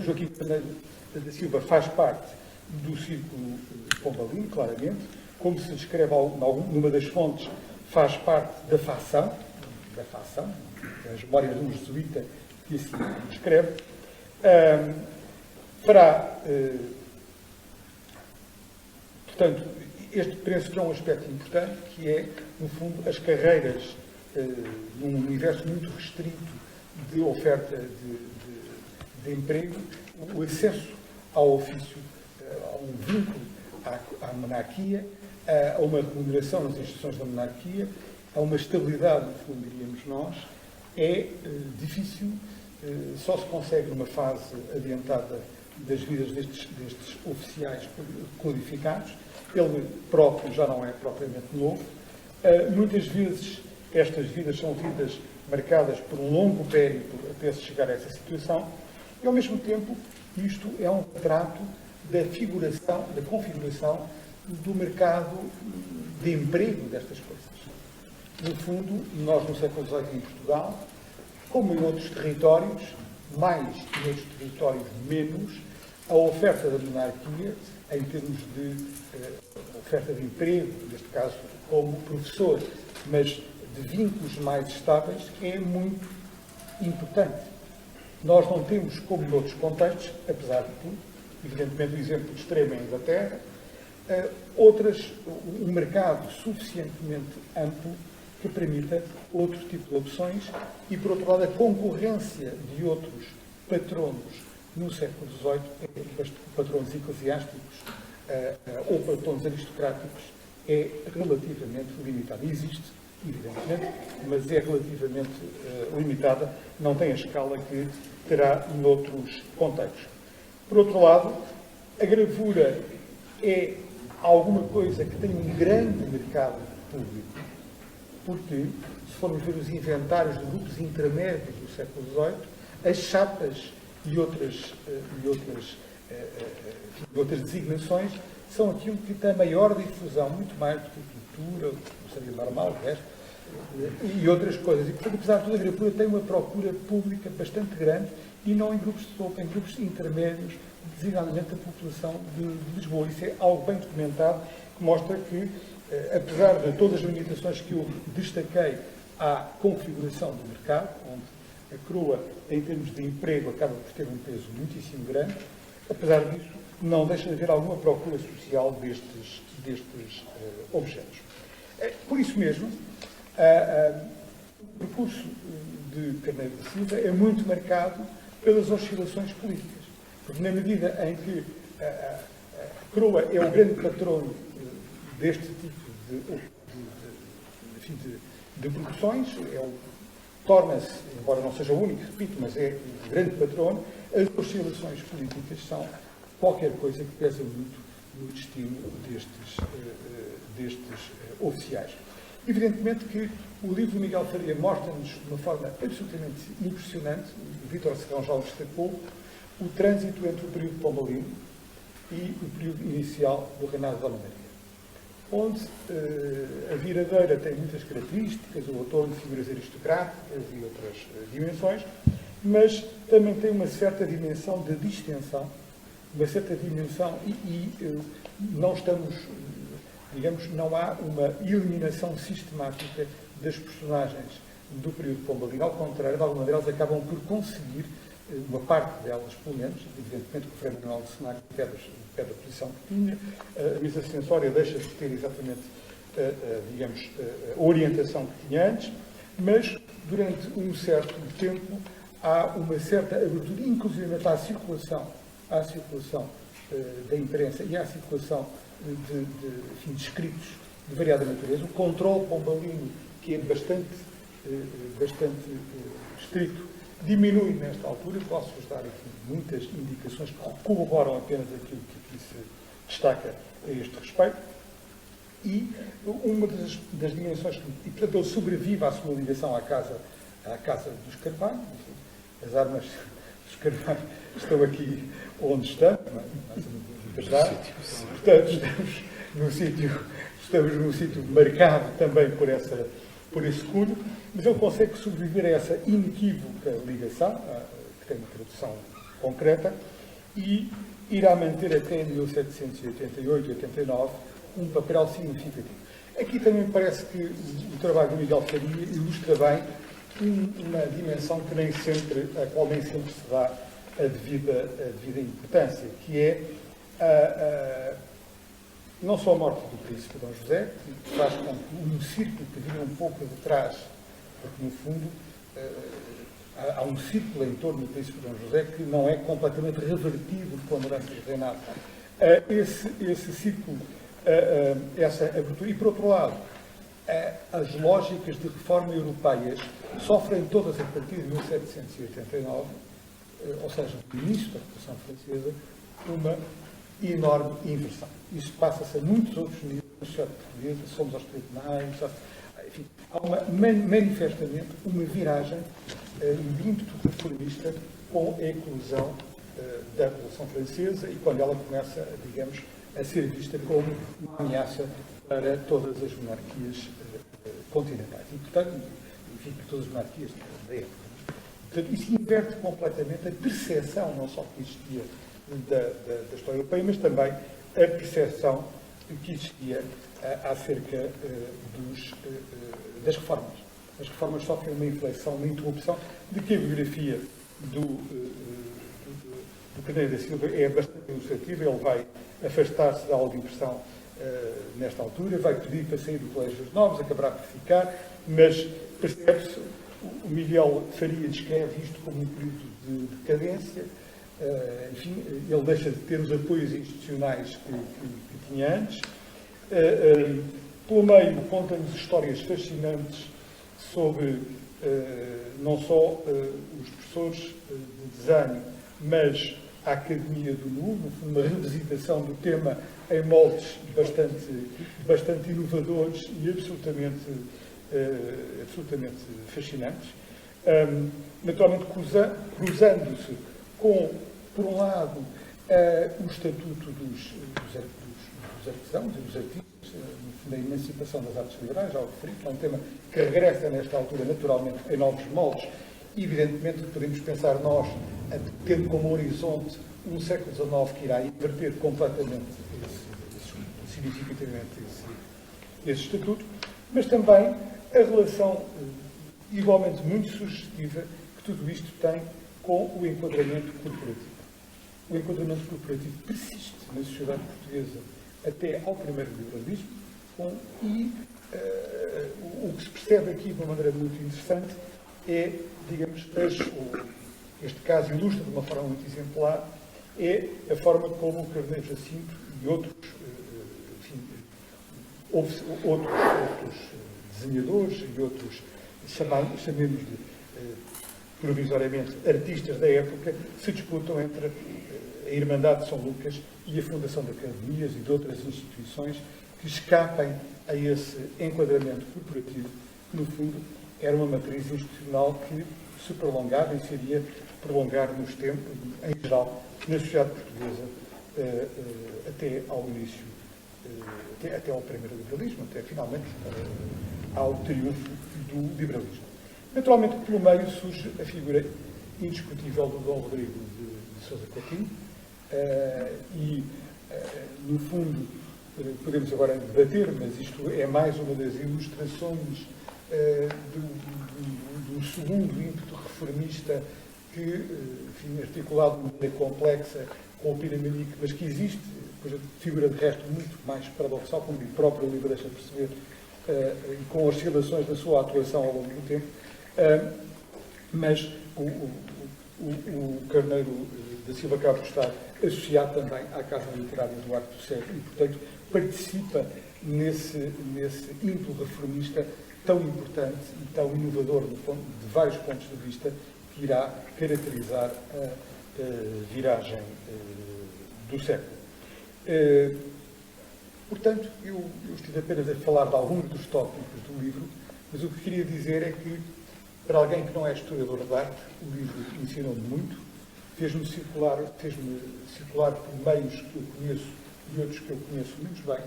Joaquim Carneiro da Silva faz parte do círculo pombalino, claramente, como se descreve numa das fontes, faz parte da facção, as memórias de um jesuíta que assim descreve, fará, portanto, este penso que é um aspecto importante, que é, no fundo, as carreiras num universo muito restrito de oferta de emprego, o acesso ao ofício, a um vínculo à monarquia, a uma remuneração nas instituições da monarquia, a uma estabilidade, no fundo, diríamos nós, é difícil, só se consegue numa fase adiantada das vidas destes oficiais codificados. Ele próprio já não é propriamente novo. Muitas vezes estas vidas são vidas marcadas por um longo périplo até se chegar a essa situação, e ao mesmo tempo isto é um retrato da configuração do mercado de emprego destas coisas. No fundo, nós no século XVIII em Portugal, como em outros territórios, mais em outros territórios menos, a oferta da monarquia, em termos de oferta de emprego, neste caso como professor, mas de vínculos mais estáveis, é muito importante. Nós não temos, como noutros contextos, apesar de tudo, evidentemente o exemplo extremo é a Inglaterra, um mercado suficientemente amplo que permita outro tipo de opções e, por outro lado, a concorrência de outros patronos no século XVIII, patronos eclesiásticos ou patronos aristocráticos, é relativamente limitada. Existe, evidentemente, mas é relativamente limitada, não tem a escala que terá noutros contextos. Por outro lado, a gravura é alguma coisa que tem um grande mercado público, porque, se formos ver os inventários de grupos intermédios do século XVIII, as chapas e outras designações são aquilo que tem maior difusão, muito mais do que cultura, que seria normal, o resto, e outras coisas. E, portanto, apesar de tudo, a gravura tem uma procura pública bastante grande e não em grupos de topo, em grupos intermédios, designadamente da população de Lisboa. Isso é algo bem documentado, que mostra que, apesar de todas as limitações que eu destaquei à configuração do mercado, onde a coroa, em termos de emprego, acaba por ter um peso muitíssimo grande, apesar disso, não deixa de haver alguma procura social destes objetos. Por isso mesmo, o percurso de Carneiro da Silva é muito marcado pelas oscilações políticas, porque na medida em que a coroa é o grande patrono deste tipo de produções, torna-se, embora não seja o único, repito, mas é o grande patrono. As oscilações políticas são qualquer coisa que pesa muito no destino destes oficiais. Evidentemente que o livro do Miguel Faria mostra-nos de uma forma absolutamente impressionante, o Vítor Serrão já o destacou, o trânsito entre o período pombalino e o período inicial do reinado da Almendaria, onde a viradeira tem muitas características, o autor de figuras aristocráticas e outras dimensões, mas também tem uma certa dimensão de distensão, uma certa dimensão e não estamos, digamos, não há uma eliminação sistemática das personagens do período pombalino. Ao contrário, de alguma maneira, elas acabam por conseguir, uma parte delas, pelo menos, evidentemente que o Frei Manuel de Senac pede a posição que tinha, a missa censória deixa de ter exatamente, digamos, a orientação que tinha antes, mas durante um certo tempo há uma certa abertura, inclusive à circulação da imprensa e à circulação de escritos de variada natureza. O controle pombalino, que é bastante estrito, diminui nesta altura. Posso-vos dar aqui muitas indicações que corroboram apenas aquilo que aqui se destaca a este respeito. E uma das dimensões, e portanto ele sobrevive à sua ligação à casa dos Carvalho. As armas dos Carvalho estão aqui onde estão, portanto, estamos num sítio marcado também por esse cunho, mas ele consegue sobreviver a essa inequívoca ligação, que tem uma tradução concreta, e irá manter até 1788-89 um papel significativo. Aqui também parece que o trabalho do Miguel Faria ilustra bem uma dimensão a qual nem sempre se dá a devida importância, que é não só a morte do príncipe Dom José, que faz com que um círculo que vinha um pouco de trás, porque no fundo há um círculo em torno do príncipe Dom José que não é completamente revertido com a mudança de reinado. Esse círculo, essa abertura, e por outro lado, as lógicas de reforma europeias sofrem todas a partir de 1789, ou seja, no início da Revolução Francesa, uma enorme inversão. Isso passa-se a muitos outros níveis, na sociedade portuguesa, somos aos tribunais, enfim, há manifestamente uma viragem de ímpeto reformista com a eclosão da Revolução Francesa e quando ela começa, digamos, a ser vista como uma ameaça para todas as monarquias continentais. E, portanto, enfim, para todas as monarquias da época. Portanto, isso inverte completamente a percepção, não só que existia da história europeia, mas também a percepção que existia acerca das reformas. As reformas sofrem uma inflexão, uma interrupção, de que a biografia do Carneiro da Silva é bastante ilustrativa. Ele vai afastar-se da aula de impressão nesta altura, vai pedir para sair do Colégio dos Novos, acabará por ficar, mas percebe-se, o Miguel Faria descreve isto como um período de decadência. Enfim, ele deixa de ter os apoios institucionais que tinha antes. Pelo meio, conta-nos histórias fascinantes sobre não só os professores de desenho, mas a Academia do Nu, uma revisitação do tema em moldes bastante inovadores e absolutamente fascinantes. Naturalmente, cruzando-se com, por um lado, o estatuto dos artesãos e dos artistas, da emancipação das artes liberais, já o referi, que é um tema que regressa nesta altura, naturalmente, em novos moldes. E, evidentemente, podemos pensar nós, tendo como horizonte um século XIX que irá inverter completamente, significativamente, esse estatuto, mas também a relação igualmente muito sugestiva que tudo isto tem com o enquadramento corporativo. O enquadramento corporativo persiste na sociedade portuguesa até ao primeiro liberalismo, e o que se percebe aqui de uma maneira muito interessante é, digamos, este caso ilustra de uma forma muito exemplar, é a forma como o Carneiro Jacinto e outros, enfim, houve outros desenhadores e outros, chamemos-lhe provisoriamente, artistas da época, se disputam entre a Irmandade de São Lucas e a Fundação de Academias e de outras instituições que escapem a esse enquadramento corporativo, que, no fundo, era uma matriz institucional que se prolongava e se iria prolongar nos tempos, em geral, na sociedade portuguesa, até ao início, até ao primeiro liberalismo, até finalmente ao triunfo do liberalismo. Naturalmente, pelo meio surge a figura indiscutível do Dom Rodrigo de Sousa Coutinho e, no fundo, podemos agora debater, mas isto é mais uma das ilustrações do segundo ímpeto reformista que, enfim, articulado de maneira complexa com o Pinamanique, mas que existe, cuja figura de resto muito mais paradoxal, como o próprio livro deixa perceber, e com oscilações da sua atuação ao longo do tempo, mas o Carneiro da Silva Cabo está associado também à Casa Literária do Arco do Século e, portanto, participa nesse ímpeto reformista tão importante e tão inovador de vários pontos de vista que irá caracterizar a viragem do século. Portanto, eu estive apenas a falar de alguns dos tópicos do livro, mas o que queria dizer é que, para alguém que não é historiador de arte, o livro ensinou-me muito, fez-me circular por meios que eu conheço e outros que eu conheço menos bem,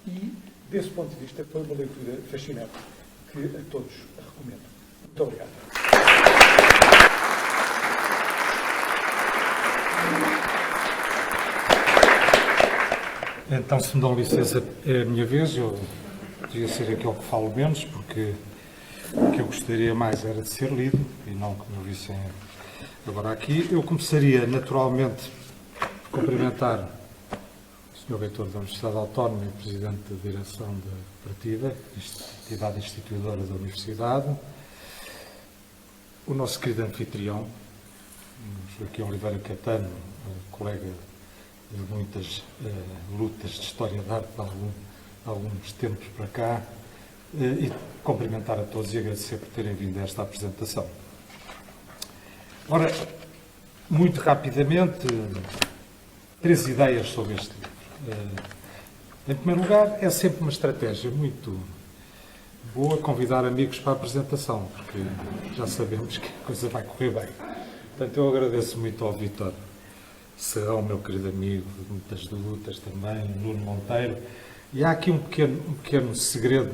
e, desse ponto de vista, foi uma leitura fascinante que a todos recomendo. Muito obrigado. Então, se me dão licença, é a minha vez. Eu podia ser aquele que falo menos, porque o que eu gostaria mais era de ser lido e não que me ouvissem agora aqui. Eu começaria, naturalmente, por cumprimentar o Sr. Reitor da Universidade Autónoma e Presidente da Direção da Cooperativa, entidade instituidora da Universidade, o nosso querido anfitrião, Joaquim Oliveira Catano, colega de muitas lutas de história de arte de alguns tempos para cá, e cumprimentar a todos e agradecer por terem vindo a esta apresentação. Ora, muito rapidamente, 3 ideias sobre este livro. Em primeiro lugar, é sempre uma estratégia muito boa convidar amigos para a apresentação, porque já sabemos que a coisa vai correr bem. Portanto, eu agradeço muito ao Vítor Serrão, meu querido amigo, de muitas lutas também, Nuno Monteiro. E há aqui um pequeno segredo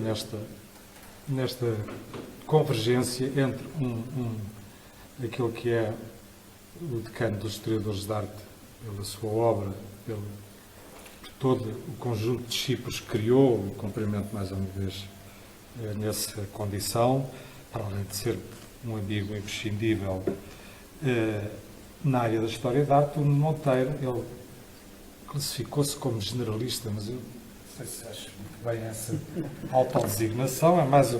nesta convergência entre aquele que é o decano dos historiadores de arte, pela sua obra, por todo o conjunto de discípulos que criou, e cumprimento mais uma vez nessa condição, para além de ser um amigo imprescindível na área da história da arte. O Monteiro, ele classificou-se como generalista, mas eu não sei se acho muito bem essa autodesignação. É mais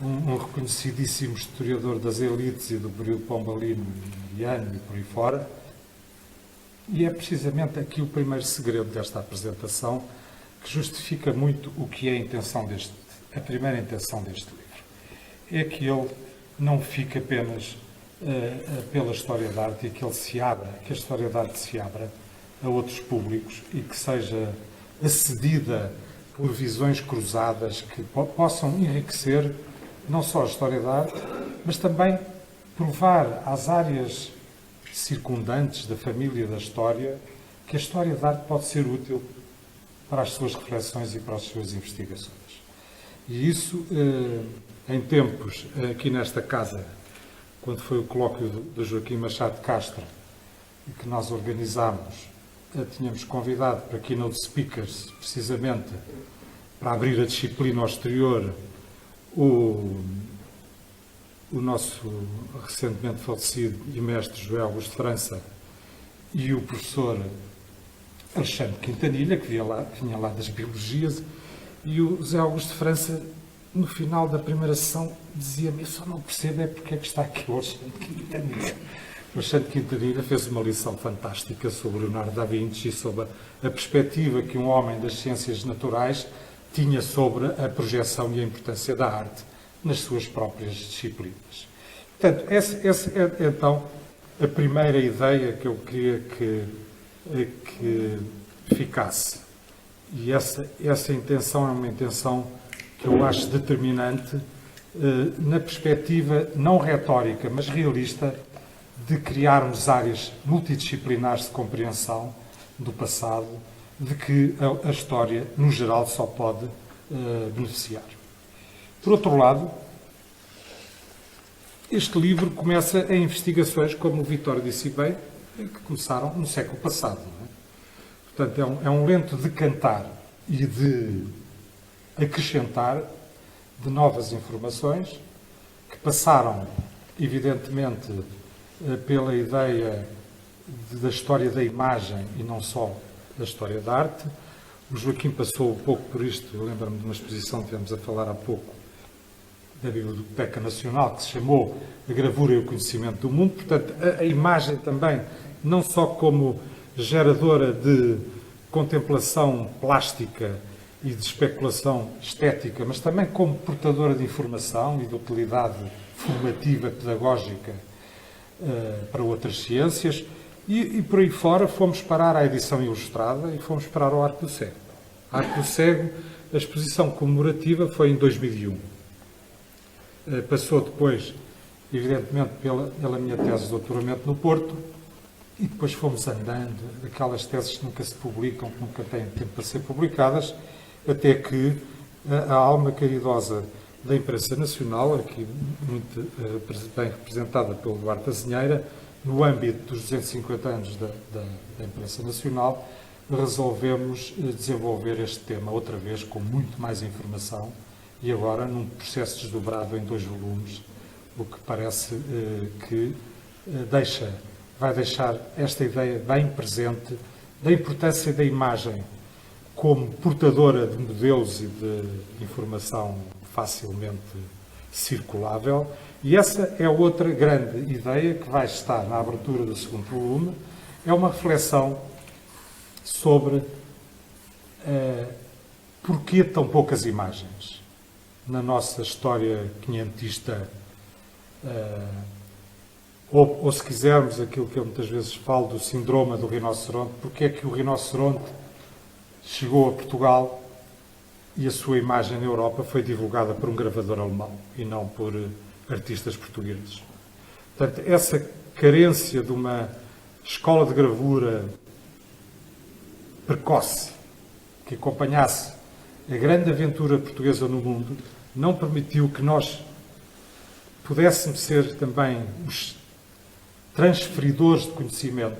um reconhecidíssimo historiador das elites e do período pombalino e e por aí fora. E é precisamente aqui o primeiro segredo desta apresentação que justifica muito o que é a primeira intenção deste livro. É que ele não fica apenas pela história da arte e que a história da arte se abra a outros públicos e que seja acedida por visões cruzadas que possam enriquecer não só a história da arte, mas também provar às áreas circundantes da família da história que a história da arte pode ser útil para as suas reflexões e para as suas investigações. E isso, em tempos, aqui nesta casa, quando foi o colóquio do Joaquim Machado de Castro, que nós organizámos, tínhamos convidado para keynote speakers, precisamente para abrir a disciplina ao exterior, o nosso recentemente falecido e mestre José Augusto de França e o professor Alexandre Quintanilha, que vinha lá das biologias, e o José Augusto de França, no final da primeira sessão, dizia-me: eu só não percebo é porque é que está aqui o Alexandre Quintanilha. O Alexandre Quintanilha fez uma lição fantástica sobre Leonardo da Vinci e sobre a perspectiva que um homem das ciências naturais tinha sobre a projeção e a importância da arte nas suas próprias disciplinas. Portanto, essa é então a primeira ideia que eu queria que ficasse. E essa intenção é uma intenção que eu acho determinante na perspectiva não retórica, mas realista, de criarmos áreas multidisciplinares de compreensão do passado, de que a história, no geral, só pode beneficiar. Por outro lado, este livro começa em investigações, como o Vítor disse bem, que começaram no século passado. Não é? Portanto, é um lento decantar e de acrescentar de novas informações que passaram, evidentemente, pela ideia da história da imagem e não só da história da arte. O Joaquim passou um pouco por isto. Eu lembro-me de uma exposição que tivemos a falar há pouco da Biblioteca Nacional, que se chamou A Gravura e o Conhecimento do Mundo. Portanto, a imagem também, não só como geradora de contemplação plástica e de especulação estética, mas também como portadora de informação e de utilidade formativa, pedagógica para outras ciências. E por aí fora fomos parar à edição ilustrada e fomos parar ao Arco do Cego. Arco do Cego, a exposição comemorativa foi em 2001. Passou depois, evidentemente, pela minha tese de doutoramento no Porto, e depois fomos andando, aquelas teses que nunca se publicam, que nunca têm tempo para ser publicadas, até que a alma caridosa da imprensa nacional, aqui muito bem representada pelo Duarte Azinheira, no âmbito dos 250 anos da imprensa nacional, resolvemos desenvolver este tema outra vez com muito mais informação e agora num processo desdobrado em 2 volumes, o que parece que vai deixar esta ideia bem presente da importância da imagem como portadora de modelos e de informação facilmente circulável. E essa é outra grande ideia que vai estar na abertura do 2º volume. É uma reflexão sobre porquê tão poucas imagens na nossa história quinhentista, ou se quisermos aquilo que eu muitas vezes falo do síndrome do rinoceronte, porque é que o rinoceronte chegou a Portugal e a sua imagem na Europa foi divulgada por um gravador alemão e não por artistas portugueses. Portanto, essa carência de uma escola de gravura precoce que acompanhasse a grande aventura portuguesa no mundo não permitiu que nós pudéssemos ser também os transferidores de conhecimento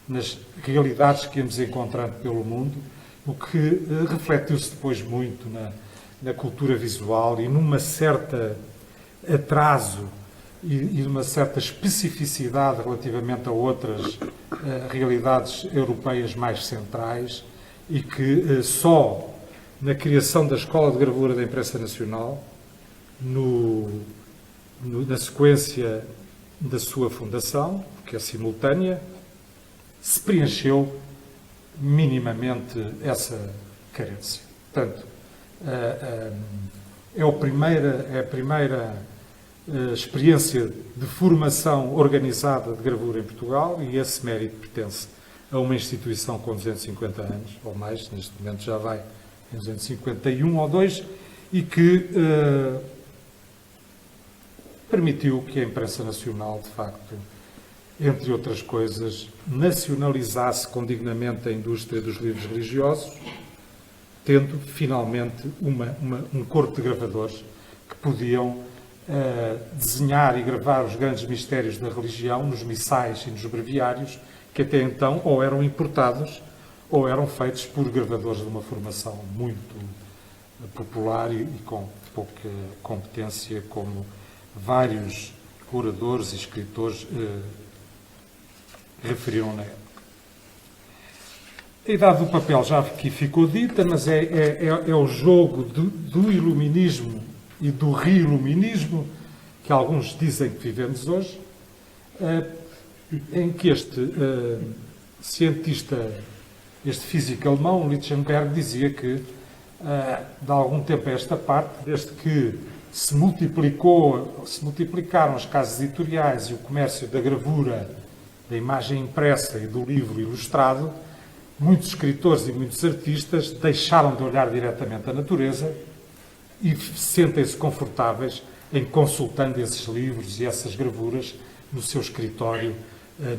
nas realidades que íamos encontrando pelo mundo, o que refletiu-se depois muito na cultura visual e numa certa atraso e uma certa especificidade relativamente a outras realidades europeias mais centrais, e que só na criação da Escola de Gravura da Imprensa Nacional, na sequência da sua fundação, que é simultânea, se preencheu minimamente essa carência. Portanto, é a primeira experiência de formação organizada de gravura em Portugal, e esse mérito pertence a uma instituição com 250 anos, ou mais, neste momento já vai em 251 ou 2, e que permitiu que a imprensa nacional, de facto, entre outras coisas, nacionalizasse condignamente a indústria dos livros religiosos, tendo finalmente um corpo de gravadores que podiam desenhar e gravar os grandes mistérios da religião nos missais e nos breviários, que até então ou eram importados ou eram feitos por gravadores de uma formação muito popular e com pouca competência, como vários oradores e escritores referiram na época. A idade do papel já aqui ficou dita, mas é o jogo do iluminismo e do reiluminismo que alguns dizem que vivemos hoje, em que este cientista, este físico alemão, Lichtenberg, dizia que de algum tempo a esta parte, desde que se multiplicaram as casas editoriais e o comércio da gravura, da imagem impressa e do livro ilustrado, muitos escritores e muitos artistas deixaram de olhar diretamente a natureza e sentem-se confortáveis em consultando esses livros e essas gravuras no seu escritório,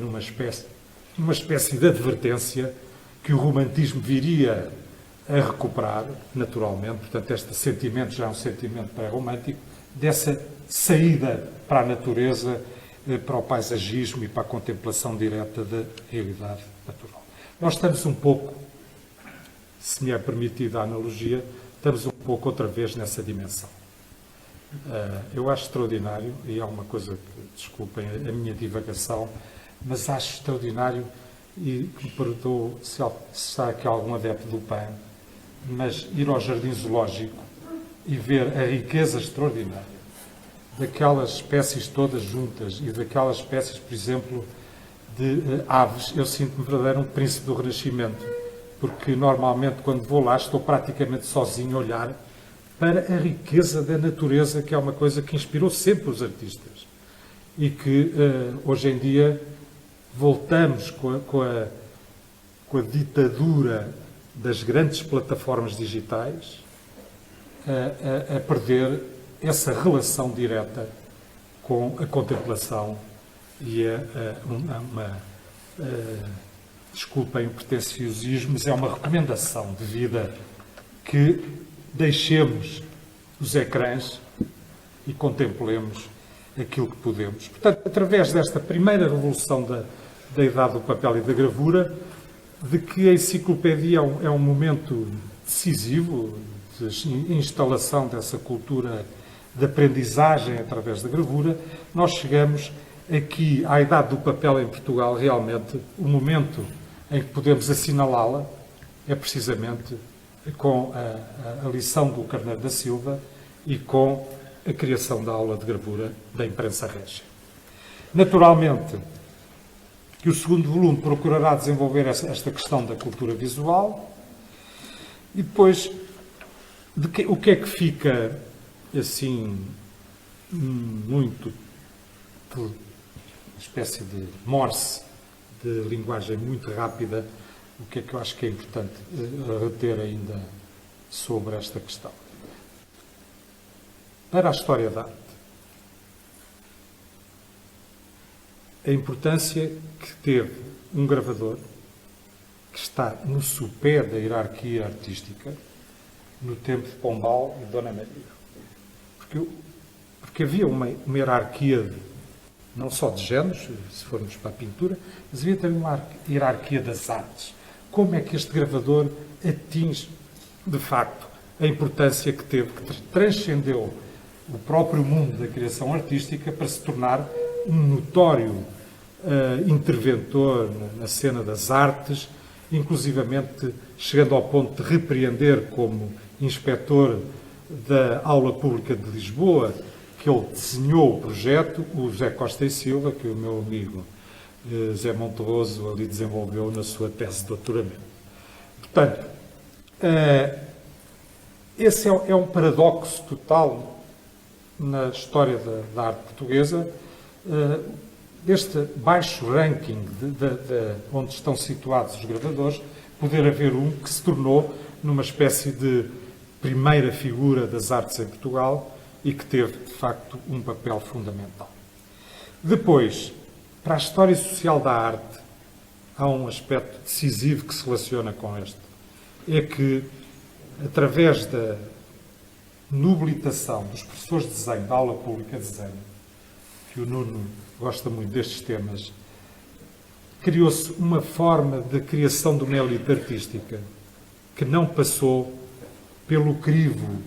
numa espécie de advertência que o romantismo viria a recuperar, naturalmente. Portanto, este sentimento já é um sentimento pré-romântico, dessa saída para a natureza, para o paisagismo e para a contemplação direta da realidade natural. Nós estamos um pouco, se me é permitida a analogia, estamos um pouco outra vez nessa dimensão. Eu acho extraordinário, e é uma coisa que, desculpem a minha divagação, mas acho extraordinário, e me perdoo se está aqui algum adepto do PAN, mas ir ao jardim zoológico e ver a riqueza extraordinária daquelas espécies todas juntas e daquelas espécies, por exemplo, de aves, eu sinto-me verdadeiro um príncipe do Renascimento, porque normalmente quando vou lá estou praticamente sozinho a olhar para a riqueza da natureza, que é uma coisa que inspirou sempre os artistas e que hoje em dia voltamos com a ditadura das grandes plataformas digitais a perder essa relação direta com a contemplação e desculpem o pretenciosismo, mas é uma recomendação de vida que deixemos os ecrãs e contemplemos aquilo que podemos. Portanto, através desta primeira revolução da idade do papel e da gravura, de que a enciclopédia é um momento decisivo de instalação dessa cultura de aprendizagem através da gravura, nós chegamos aqui à idade do papel em Portugal. Realmente, o momento em que podemos assinalá-la é precisamente com a lição do Carneiro da Silva e com a criação da aula de gravura da imprensa régia. Naturalmente, que o segundo volume procurará desenvolver esta questão da cultura visual e depois o que é que fica assim muito uma espécie de morse de linguagem muito rápida, o que é que eu acho que é importante reter ainda sobre esta questão. Para a história da arte, a importância que teve um gravador que está no sopé da hierarquia artística no tempo de Pombal e Dona Maria. Porque havia uma hierarquia não só de géneros, se formos para a pintura, mas havia também uma hierarquia das artes. Como é que este gravador atinge, de facto, a importância que teve, que transcendeu o próprio mundo da criação artística para se tornar um notório interventor na cena das artes, inclusivamente chegando ao ponto de repreender como inspetor da Aula Pública de Lisboa, que ele desenhou o projeto, o José Costa e Silva, que o meu amigo Zé Monteroso ali desenvolveu na sua tese de doutoramento. Portanto, esse é um paradoxo total na história da arte portuguesa, deste baixo ranking onde estão situados os gravadores, poder haver um que se tornou numa espécie de primeira figura das artes em Portugal e que teve, de facto, um papel fundamental. Depois, para a história social da arte, há um aspecto decisivo que se relaciona com este. É que, através da nobilitação dos professores de desenho, da aula pública de desenho, que o Nuno gosta muito destes temas, criou-se uma forma de criação de uma elite artística que não passou pelo crivo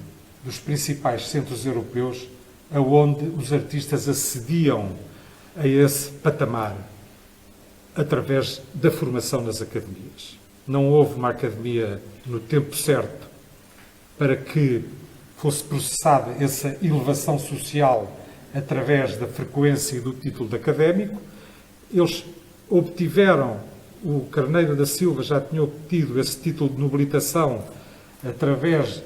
dos principais centros europeus, aonde os artistas acediam a esse patamar através da formação nas academias. Não houve uma academia no tempo certo para que fosse processada essa elevação social através da frequência e do título de académico. Eles obtiveram, o Carneiro da Silva já tinha obtido esse título de nobilitação através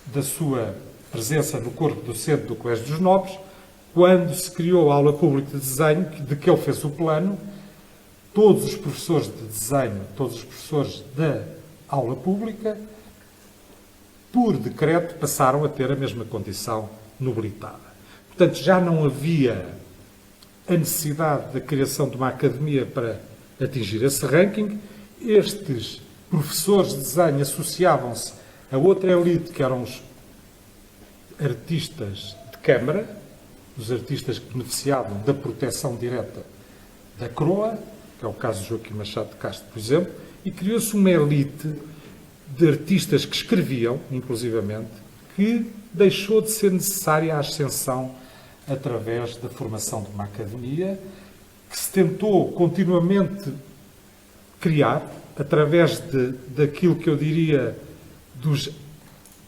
da sua presença no corpo docente do Colégio dos Nobres, quando se criou a aula pública de desenho, de que ele fez o plano. Todos os professores de desenho, todos os professores da aula pública, por decreto, passaram a ter a mesma condição nobilitada. Portanto, já não havia a necessidade da criação de uma academia para atingir esse ranking. Estes professores de desenho associavam-se a outra elite, que eram os artistas de Câmara, os artistas que beneficiavam da proteção direta da coroa, que é o caso de Joaquim Machado de Castro, por exemplo, e criou-se uma elite de artistas que escreviam, inclusivamente, que deixou de ser necessária a ascensão através da formação de uma academia, que se tentou continuamente criar, através daquilo que eu diria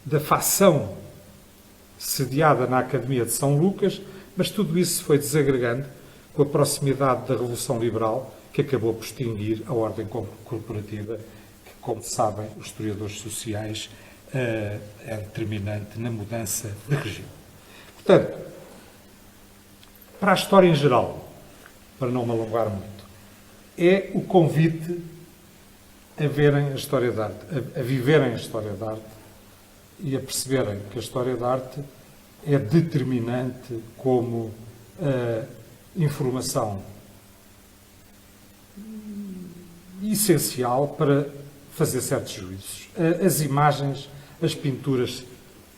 da facção sediada na Academia de São Lucas, mas tudo isso foi desagregando com a proximidade da Revolução Liberal, que acabou por extinguir a ordem corporativa, que, como sabem, os historiadores sociais, é determinante na mudança de regime. Portanto, para a história em geral, para não me alongar muito, é o convite a verem a história da arte, a viverem a história da arte e a perceberem que a história da arte é determinante como informação essencial para fazer certos juízos. As imagens, as pinturas,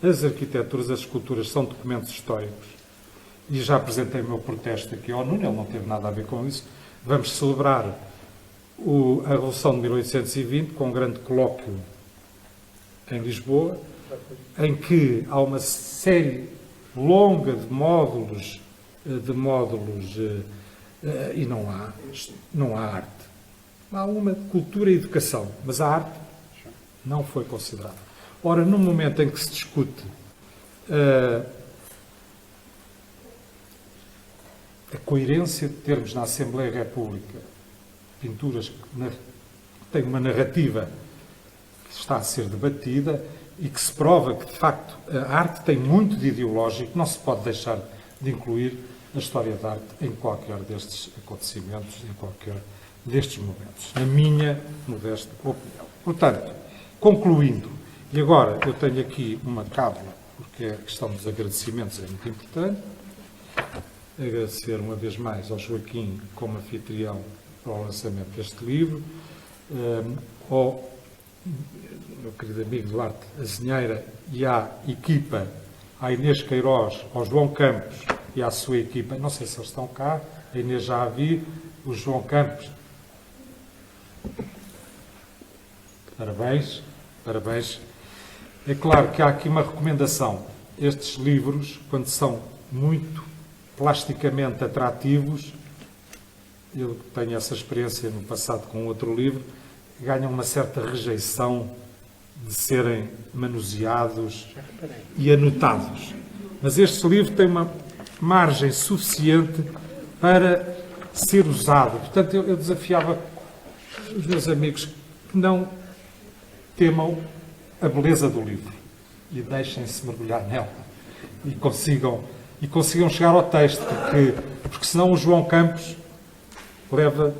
as arquiteturas, as esculturas são documentos históricos. E já apresentei o meu protesto aqui ao Nuno, ele não teve nada a ver com isso. Vamos celebrar a Revolução de 1820 com um grande colóquio em Lisboa, em que há uma série longa de módulos e não há arte. Há uma cultura e educação, mas a arte não foi considerada. Ora, no momento em que se discute a coerência de termos na Assembleia da República pinturas que têm uma narrativa que está a ser debatida e que se prova que, de facto, a arte tem muito de ideológico, não se pode deixar de incluir a história da arte em qualquer destes acontecimentos, em qualquer destes momentos, na minha modesta opinião. Portanto, concluindo, e agora eu tenho aqui uma cábula, porque a questão dos agradecimentos é muito importante. Agradecer uma vez mais ao Joaquim como anfitrião para o lançamento deste livro, ao meu querido amigo Duarte Azinheira e à equipa, à Inês Queiroz, ao João Campos e à sua equipa. Não sei se eles estão cá, a Inês já a vi, o João Campos. Parabéns, parabéns. É claro que há aqui uma recomendação. Estes livros, quando são muito plasticamente atrativos, eu tenho essa experiência no passado com outro livro, ganham uma certa rejeição de serem manuseados e anotados. Mas este livro tem uma margem suficiente para ser usado. Portanto, eu desafiava os meus amigos que não temam a beleza do livro e deixem-se mergulhar nela e consigam chegar ao texto, porque senão o João Campos leva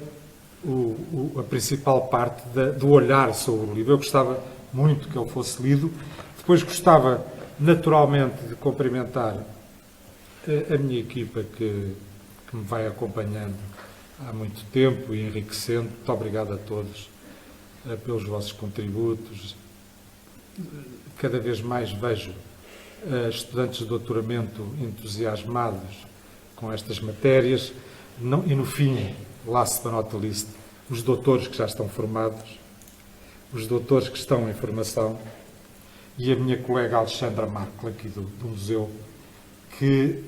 a principal parte do olhar sobre o livro. Eu gostava muito que ele fosse lido. Depois gostava, naturalmente, de cumprimentar a minha equipa que me vai acompanhando há muito tempo e enriquecendo. Muito obrigado a todos pelos vossos contributos. Cada vez mais vejo estudantes de doutoramento entusiasmados com estas matérias e, no fim, last but not least, os doutores que já estão formados, os doutores que estão em formação e a minha colega Alexandra Marco, aqui do museu, que,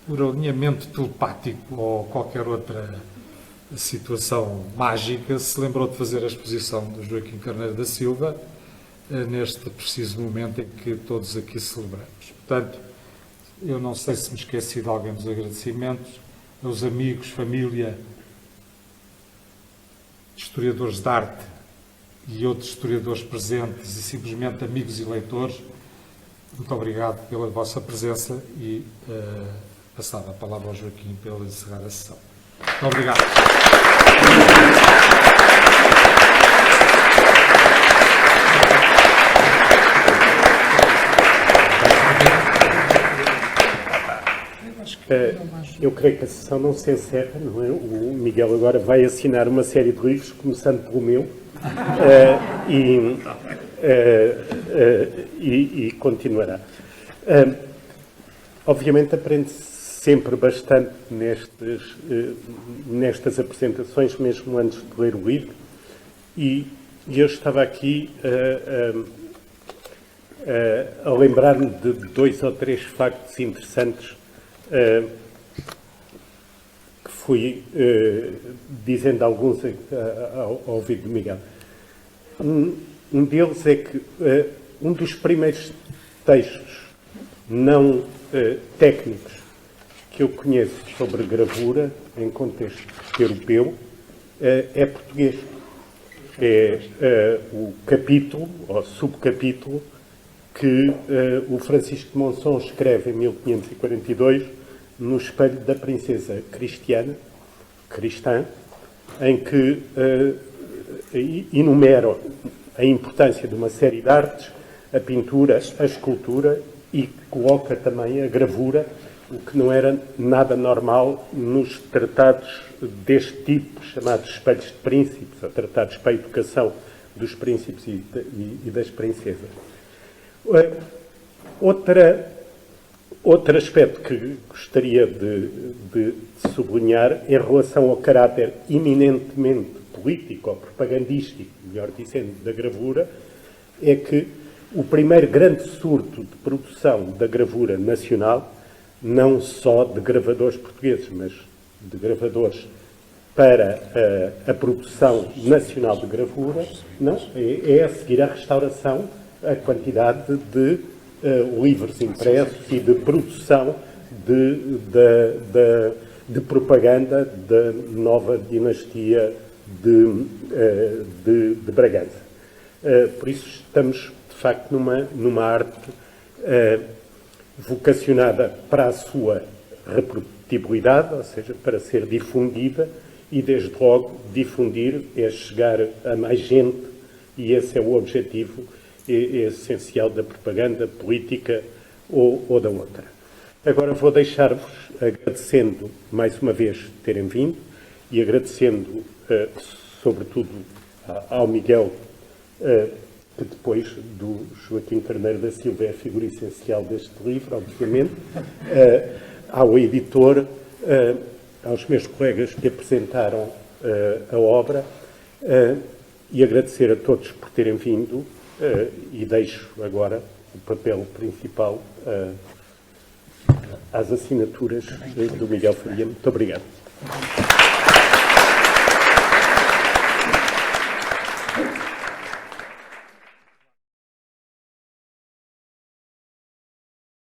por alinhamento telepático ou qualquer outra situação mágica, se lembrou de fazer a exposição do Joaquim Carneiro da Silva neste preciso momento em que todos aqui celebramos. Portanto, eu não sei se me esqueci de alguém dos agradecimentos, aos amigos, família, historiadores de arte e outros historiadores presentes e simplesmente amigos e leitores, muito obrigado pela vossa presença e passava a palavra ao Joaquim para ele encerrar a sessão. Muito obrigado. Eu creio que a sessão não se encerra, não é? O Miguel agora vai assinar uma série de livros, começando pelo meu, e continuará. Obviamente aprende-se sempre bastante nestas apresentações, mesmo antes de ler o livro, e eu estava aqui a lembrar-me de 2 ou 3 factos interessantes que fui dizendo alguns ao ouvido de Miguel. Um deles é que um dos primeiros textos não técnicos que eu conheço sobre gravura em contexto europeu é português. É o capítulo, ou subcapítulo, que o Francisco de Monção escreve em 1542 no Espelho da Princesa Cristã, em que enumera a importância de uma série de artes, a pintura, a escultura, e coloca também a gravura, o que não era nada normal nos tratados deste tipo, chamados espelhos de príncipes, ou tratados para a educação dos príncipes e das princesas. Outro aspecto que gostaria de sublinhar em relação ao caráter eminentemente político ou propagandístico, melhor dizendo, da gravura, é que o primeiro grande surto de produção da gravura nacional, não só de gravadores portugueses, mas de gravadores para a produção nacional de gravura, não, é a seguir à restauração, a quantidade de livros impressos e de produção de propaganda da nova dinastia de Bragança. Por isso estamos, de facto, numa arte vocacionada para a sua reprodutibilidade, ou seja, para ser difundida, e desde logo difundir é chegar a mais gente, e esse é o objetivo essencial da propaganda política ou da outra. Agora vou deixar-vos agradecendo mais uma vez terem vindo e agradecendo sobretudo ao Miguel, que depois do Joaquim Carneiro da Silva é a figura essencial deste livro, obviamente, ao editor, aos meus colegas que apresentaram a obra, e agradecer a todos por terem vindo, e deixo agora o papel principal às assinaturas do Miguel Faria. Muito obrigado.